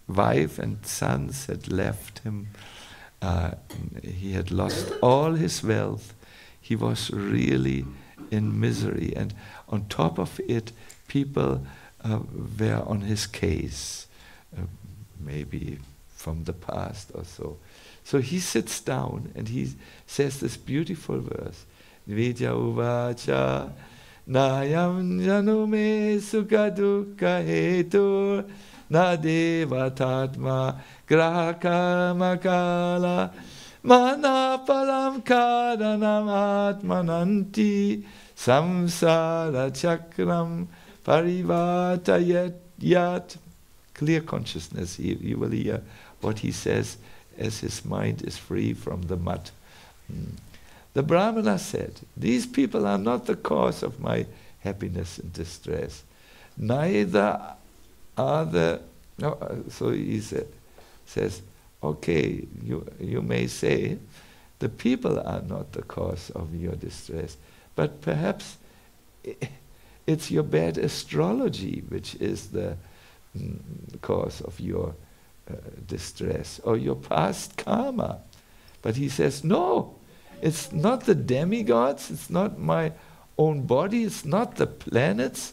wife and sons had left him. He had lost all his wealth. He was really in misery. And on top of it, people were on his case, maybe from the past or so. So he sits down and he says this beautiful verse, Vidya uvacha nayam janume sukha dukkha hetu na devatatma grahaka makala manapalam karanam atmananti samsara chakram parivatayat yat. Clear consciousness. You will hear what he says as his mind is free from the mud. The Brahmana said, these people are not the cause of my happiness and distress. Neither are the... No, so he says, okay, you may say, the people are not the cause of your distress, but perhaps it's your bad astrology which is the cause of your distress, or your past karma. But he says, no, it's not the demigods, it's not my own body, it's not the planets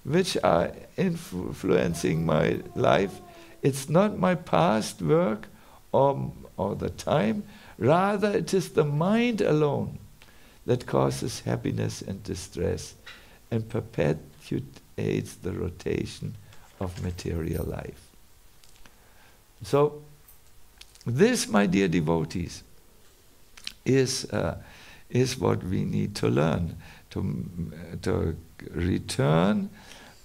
which are influencing my life, it's not my past work or the time, rather it is the mind alone that causes happiness and distress and perpetuates the rotation of material life. So, this, my dear devotees, is what we need to learn, to return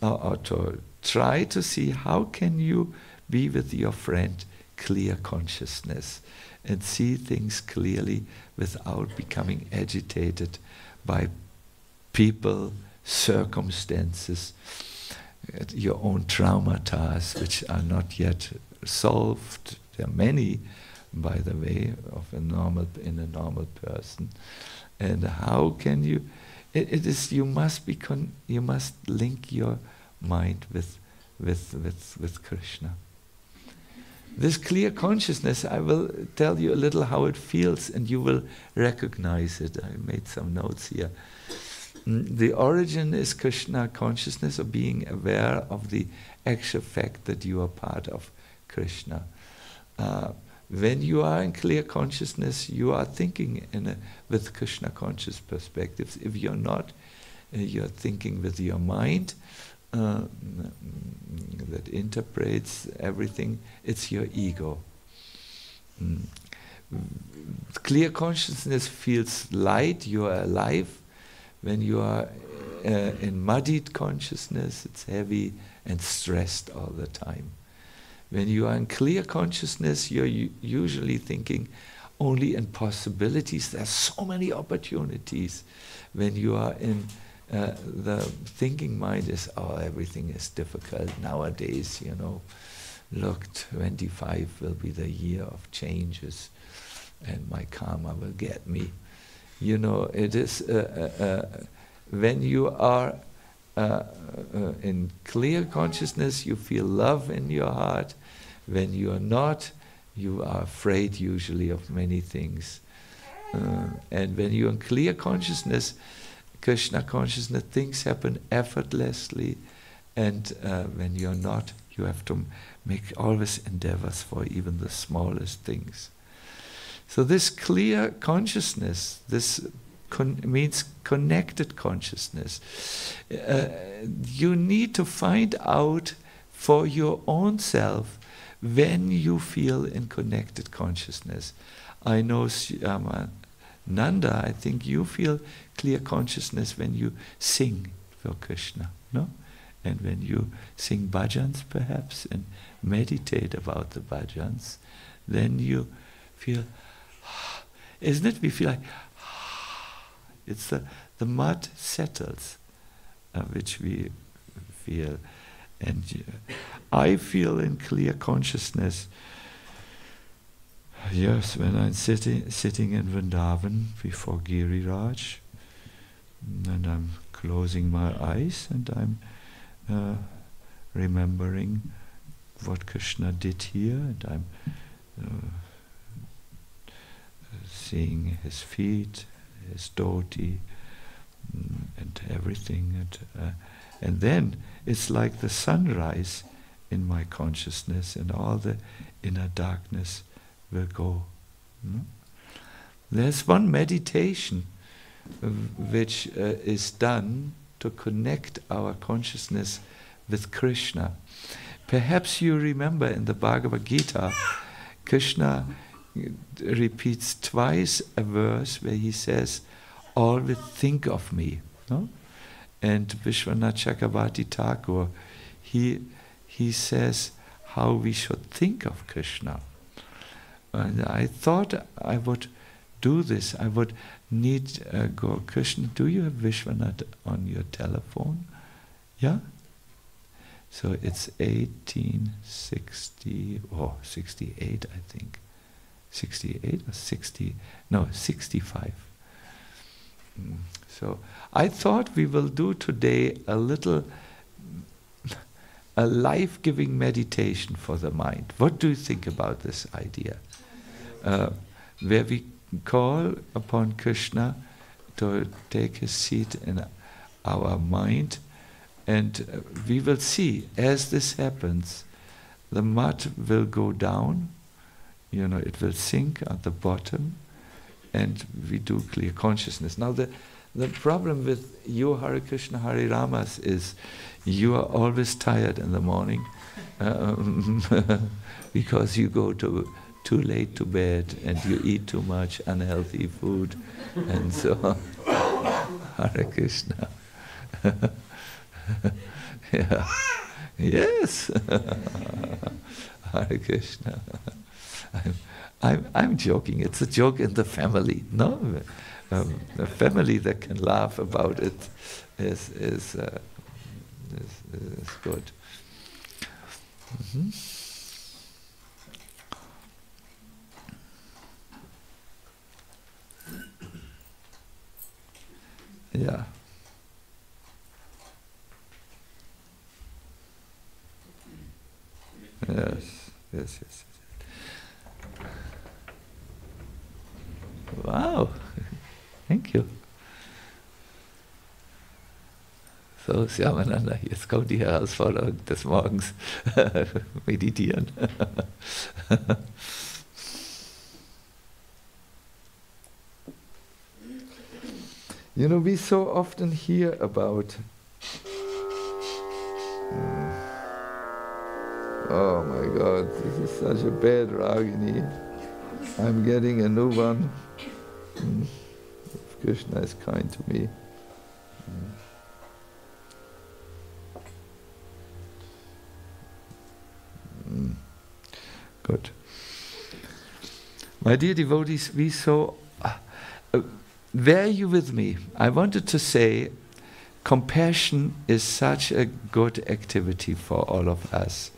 or to try to see how can you be with your friend clear consciousness and see things clearly without becoming agitated by people, circumstances, your own traumata which are not yet solved. There are many, by the way, in a normal person. And how can you? It is you must link your mind with Krishna. This clear consciousness, I will tell you a little how it feels, and you will recognize it. I made some notes here. The origin is Krishna consciousness, or being aware of the actual fact that you are part of Krishna. When you are in clear consciousness, you are thinking with Krishna conscious perspectives. If you're not, you're thinking with your mind that interprets everything. It's your ego. Clear consciousness feels light, you are alive. When you are in muddied consciousness, it's heavy and stressed all the time. When you are in clear consciousness, you're usually thinking only in possibilities. There are so many opportunities. When you are in the thinking mind is, oh, everything is difficult nowadays, you know. Look, 25 will be the year of changes and my karma will get me. You know, it is when you are in clear consciousness, you feel love in your heart. When you are not, you are afraid usually of many things. And when you're in clear consciousness, Krishna consciousness, things happen effortlessly. And when you're not, you have to make always endeavors for even the smallest things. So this clear consciousness, this means connected consciousness. You need to find out for your own self when you feel in connected consciousness. I know Nanda, I think you feel clear consciousness when you sing for Krishna, no? And when you sing bhajans perhaps and meditate about the bhajans, then you feel, isn't it? We feel like, it's the mud settles, which we feel. And I feel in clear consciousness, yes, when I'm sitting in Vrindavan before Giriraj, and I'm closing my eyes and I'm remembering what Krishna did here, and I'm seeing his feet, his dhoti, and everything, and then it's like the sunrise in my consciousness, and all the inner darkness will go. There's one meditation which is done to connect our consciousness with Krishna. Perhaps you remember in the Bhagavad Gita, Krishna repeats twice a verse where he says, always think of me. No? And Vishwanath Chakravarti Thakur, he says how we should think of Krishna. And I thought I would do this. I would need go, Krishna, do you have Vishwanath on your telephone? Yeah? So it's 1860, 68 I think. 68 or 60, no, 65. So I thought we will do today a life-giving meditation for the mind. What do you think about this idea? Where we call upon Krishna to take his seat in our mind, and we will see, as this happens, the mud will go down, it will sink at the bottom, and we do clear consciousness. Now the problem with you Hare Krishna Hare Ramas is you are always tired in the morning because you go too late to bed and you eat too much unhealthy food and so on. Hare Krishna. Yeah. Yes. Hare Krishna. I'm joking. It's a joke in the family. No, a family that can laugh about it is good. Mm-hmm. Yeah. Yes. Wow, thank you. So, Sacinandana, jetzt kommt die Herausforderung des Morgens. Meditieren. We so often hear about oh my God, this is such a bad Ragini. I'm getting a new one. If Krishna is kind to me. Good. My dear devotees, were you with me? I wanted to say, compassion is such a good activity for all of us.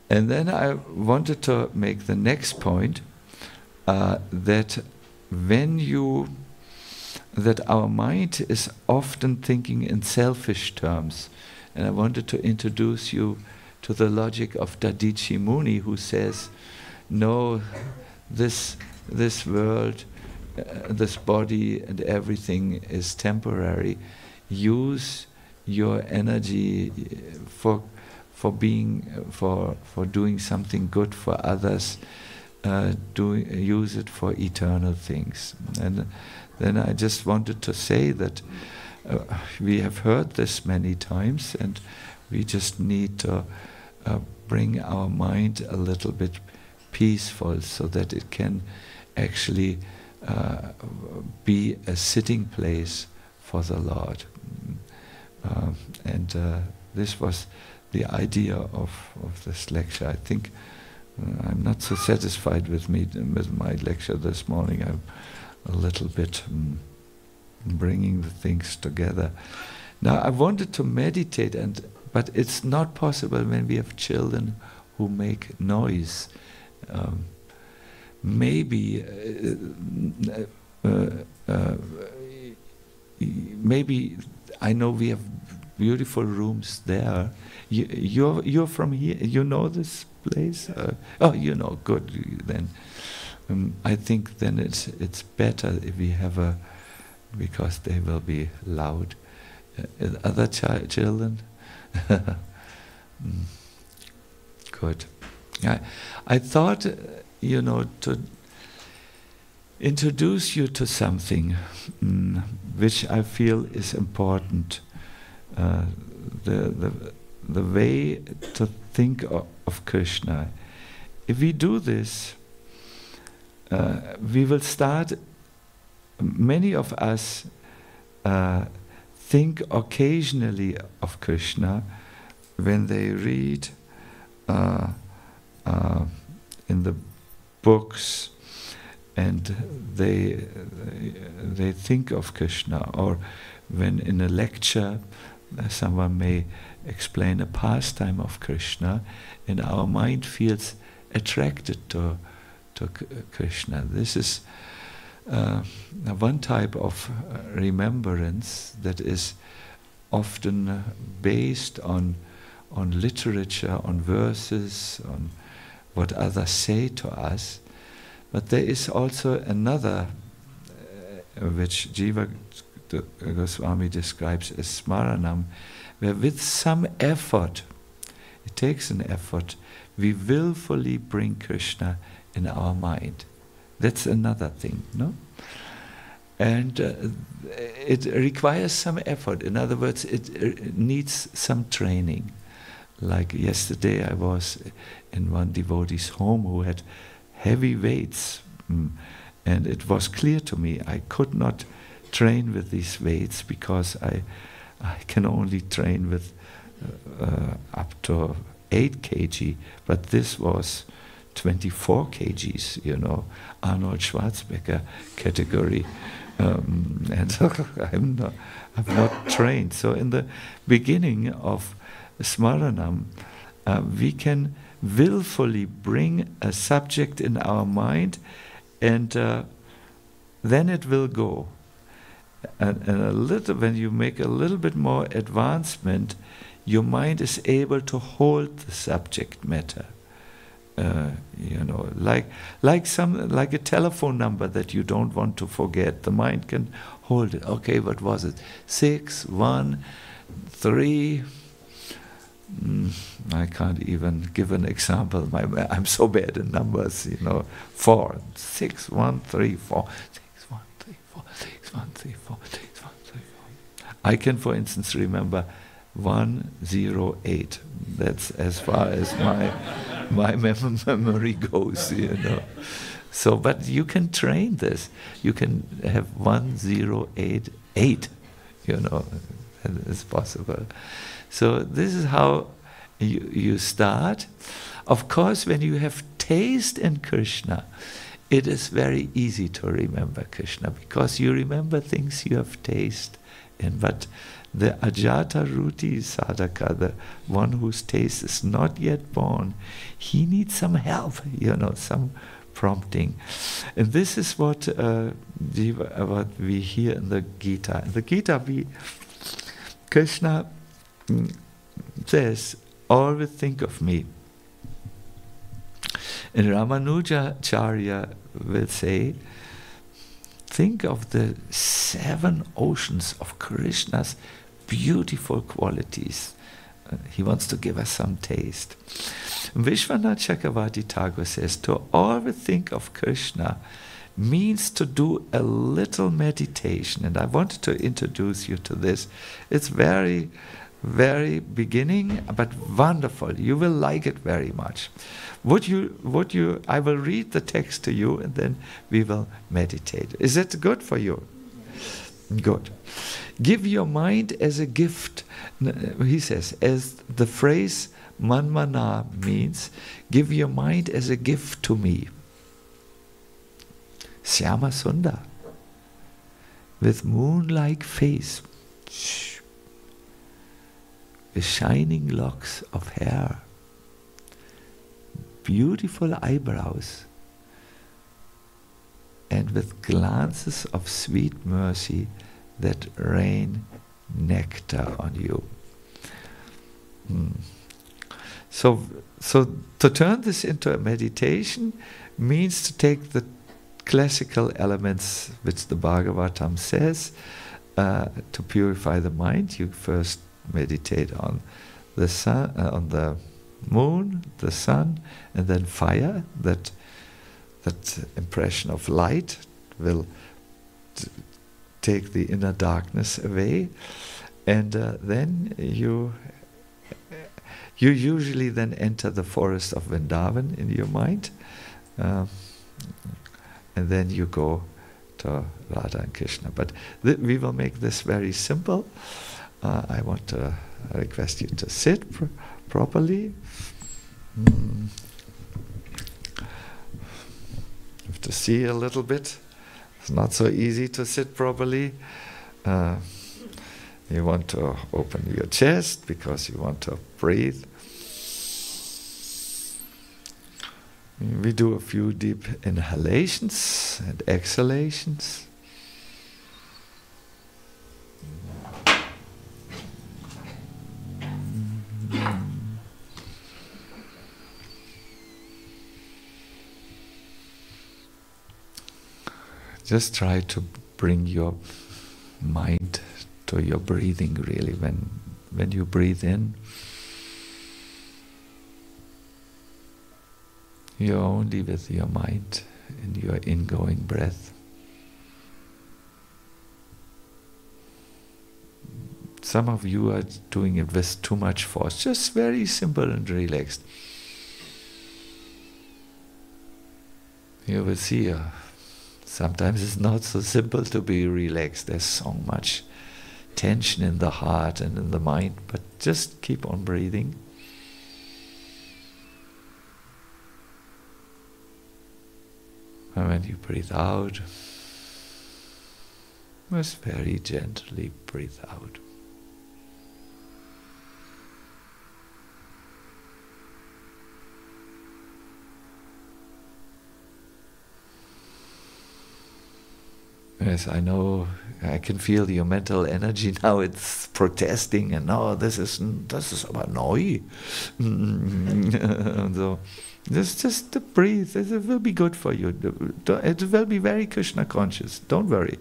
And then I wanted to make the next point, that our mind is often thinking in selfish terms. And I wanted to introduce you to the logic of Dadichi Muni, who says, no, this world, this body and everything is temporary. Use your energy for doing something good for others. Use it for eternal things. And then I just wanted to say that we have heard this many times, and we just need to bring our mind a little bit peaceful so that it can actually be a sitting place for the Lord. And this was the idea of this lecture. I think I'm not so satisfied with my lecture this morning. I'm a little bit bringing the things together. Now I wanted to meditate, but it's not possible when we have children who make noise. Maybe I know we have beautiful rooms there. You're from here. You know this place? Oh, you know. Good. Then I think then it's better if we have because they will be loud. Other children. Good. I thought, to introduce you to something which I feel is important. The way to think of Krishna. If we do this, we will start. Many of us think occasionally of Krishna when they read in the books, and they think of Krishna, or when in a lecture someone may explain a pastime of Krishna, and our mind feels attracted to Krishna. This is one type of remembrance that is often based on literature, on verses, on what others say to us. But there is also another, which Jiva Goswami describes as smaranam, where with some effort, it takes an effort, we willfully bring Krishna in our mind. That's another thing, no? And it requires some effort. In other words, it needs some training. Like yesterday I was in one devotee's home who had heavy weights, and it was clear to me I could not train with these weights because I can only train with up to 8 kg, but this was 24 kgs, Arnold Schwarzenegger category, and I'm not trained. So in the beginning of Smaranam, we can willfully bring a subject in our mind, and then it will go. And when you make a little bit more advancement, your mind is able to hold the subject matter. Like a telephone number that you don't want to forget. The mind can hold it. Okay, what was it? 6, 1, 3. I can't even give an example. I'm so bad in numbers. 4, 6, 1, 3, 4. 6, 1, 3, 4. 6, 1, 3, 4. 6, 1, 3, 4. I can, for instance, remember 108. That's as far as my memory goes, So, but you can train this. You can have 1088, it's possible. So this is how you start. Of course, when you have taste in Krishna, it is very easy to remember Krishna, because you remember things you have taste in. But the Ajata Ruti Sadhaka, the one whose taste is not yet born, he needs some help, some prompting. And this is what we hear in the Gita. In the Gita, Krishna says, always think of me. And Ramanujacharya will say, think of the 7 oceans of Krishna's beautiful qualities. He wants to give us some taste. Vishwanath Chakravarti Tagore says, to always think of Krishna means to do a little meditation. And I wanted to introduce you to this. It's very very beginning, but wonderful. You will like it very much. I will read the text to you and then we will meditate. Is it good for you? Good. Give your mind as a gift. He says, as the phrase manmana means, give your mind as a gift to me. Syama Sundar, with moon-like face, with shining locks of hair, beautiful eyebrows, and with glances of sweet mercy that rain nectar on you. So to turn this into a meditation means to take the classical elements which the Bhagavatam says, to purify the mind. You first meditate on the sun, on the moon, the sun, and then fire. That impression of light will take the inner darkness away, and then you usually then enter the forest of Vrindavan in your mind, and then you go to Radha and Krishna. But we will make this very simple. I want to request you to sit properly. You have to see a little bit. It's not so easy to sit properly. You want to open your chest because you want to breathe. We do a few deep inhalations and exhalations. Just try to bring your mind to your breathing, really. When you breathe in, you're only with your mind in your ingoing breath. Some of you are doing it with too much force, just very simple and relaxed. You will see, sometimes it's not so simple to be relaxed. There's so much tension in the heart and in the mind, but just keep on breathing. And when you breathe out, just very gently breathe out. Yes, I know. I can feel your mental energy now. It's protesting, and no, this is about neu. So, just to breathe. It will be good for you. It will be very Krishna conscious. Don't worry.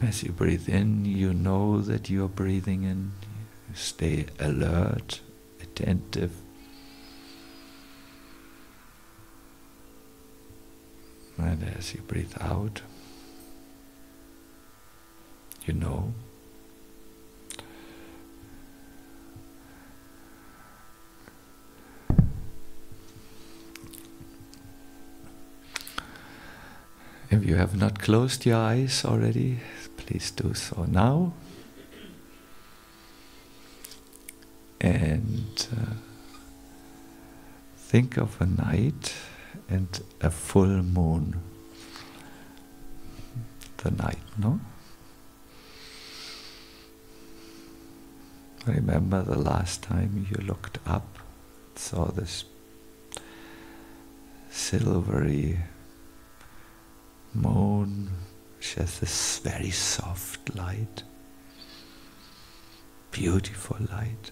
As you breathe in, you know that you are breathing in. You stay alert, attentive. And as you breathe out, you know. If you have not closed your eyes already, please do so now. And think of a night and a full moon. The night, no? Remember the last time you looked up, saw this silvery moon, which has this very soft light, beautiful light.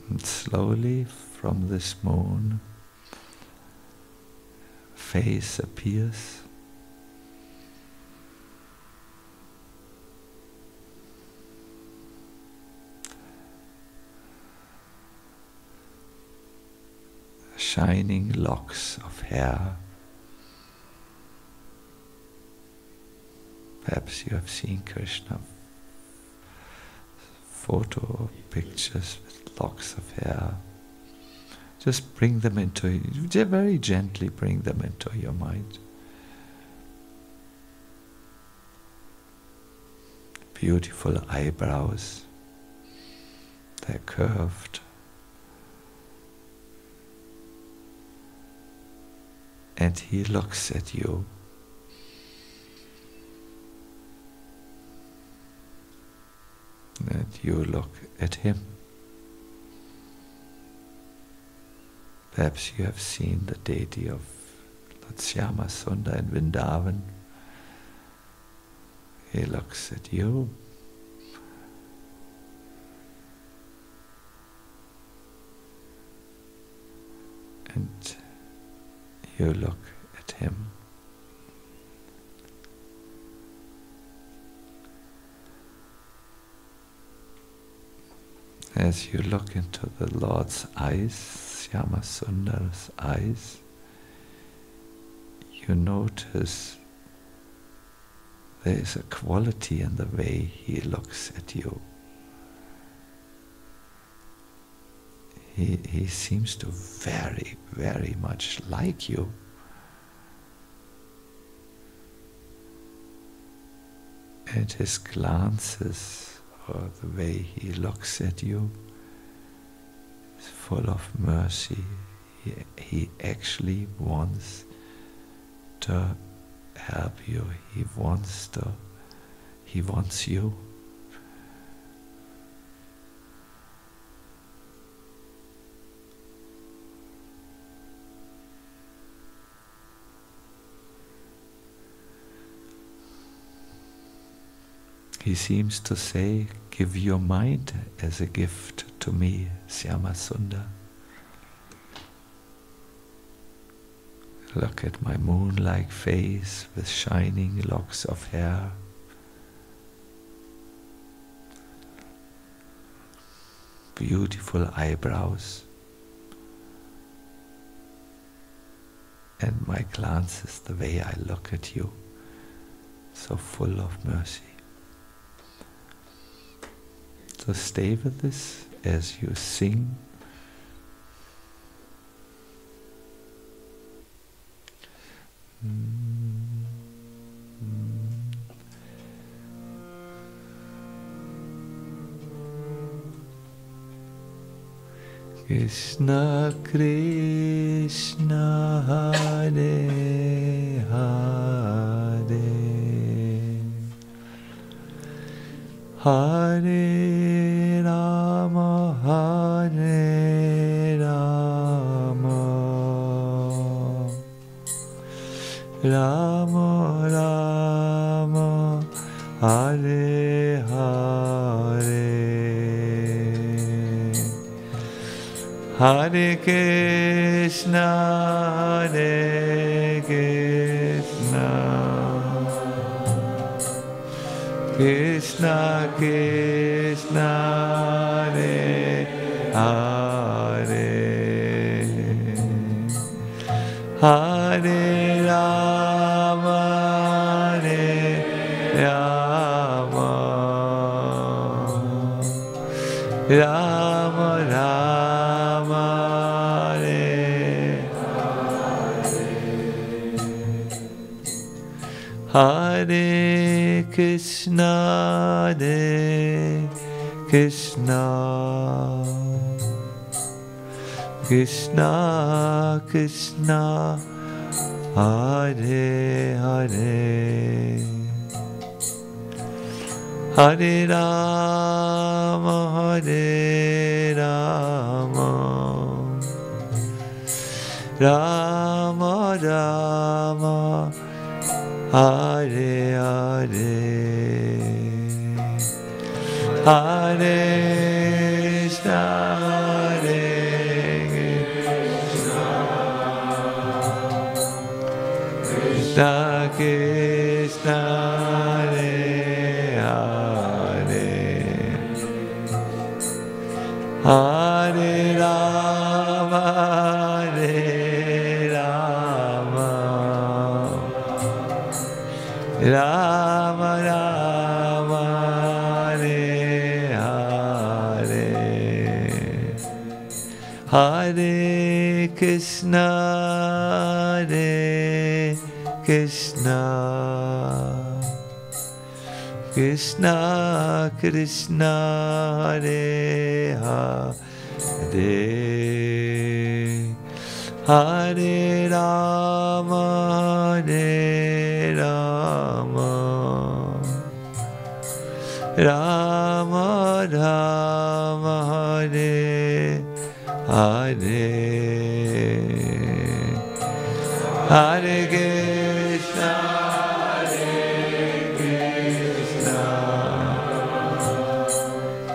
And slowly from this moon, face appears. shining locks of hair. Perhaps you have seen Krishna photo or pictures with locks of hair. Just bring them into, very gently bring them into your mind. Beautiful eyebrows, they're curved. And he looks at you. And you look at him. Perhaps you have seen the deity of Lord Sacinandana in Vrindavan. He looks at you. And you look at him. As you look into the Lord's eyes, Syamasundara's eyes, you notice there is a quality in the way he looks at you. He seems to very, very much like you. And his glances, or the way he looks at you, is full of mercy. He actually wants to help you. He wants you. He seems to say, give your mind as a gift to me, Syamasundara. Look at my moon-like face with shining locks of hair. Beautiful eyebrows. And my glances, the way I look at you, so full of mercy. So stay with this as you sing. Krishna Krishna Hare Hare Hare Rama Hare Rama Rama Rama Hare Hare Hare Krishna Hare Krishna Krishna Krishna Hare Hare Hare Rama Hare Rama Rama Rama Hare Krishna Hare Krishna Krishna Krishna Hare Hare Hare Rama Hare Rama Rama Rama Hare Hare Hare Krishna Hare Krishna Krishna Hare Hare Hare Rama Hare Hare Krishna, Hare Krishna, Krishna Krishna, Hare Hare, Hare Rama, Hare Rama, Rama Rama, Hare Hare, Hare Krishna,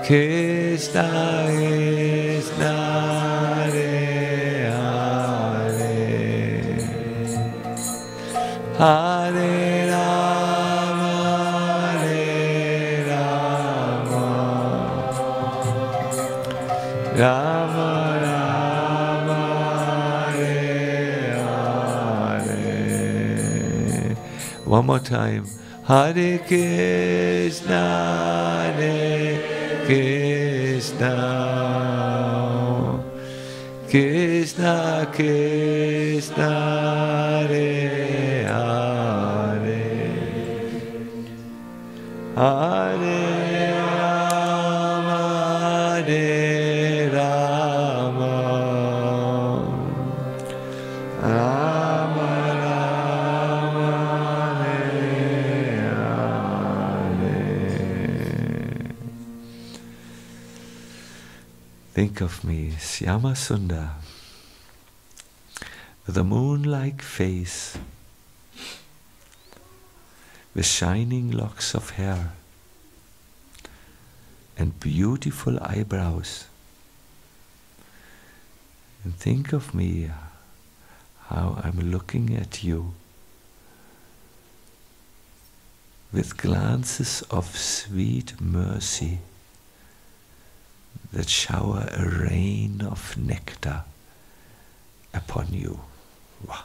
Krishna Krishna, Hare Hare, Hare Rama, Hare Rama, Rama Rama, Hare Hare. One more time. Hare Krishna, Hare Krishna, Krishna Krishna, Hare Hare, Hare Rama, Hare Rama, Rama Rama, Hare Hare. Think of me, Syama Sundar, with a moon-like face, with shining locks of hair and beautiful eyebrows. And think of me, how I'm looking at you with glances of sweet mercy that shower a rain of nectar upon you. Wow.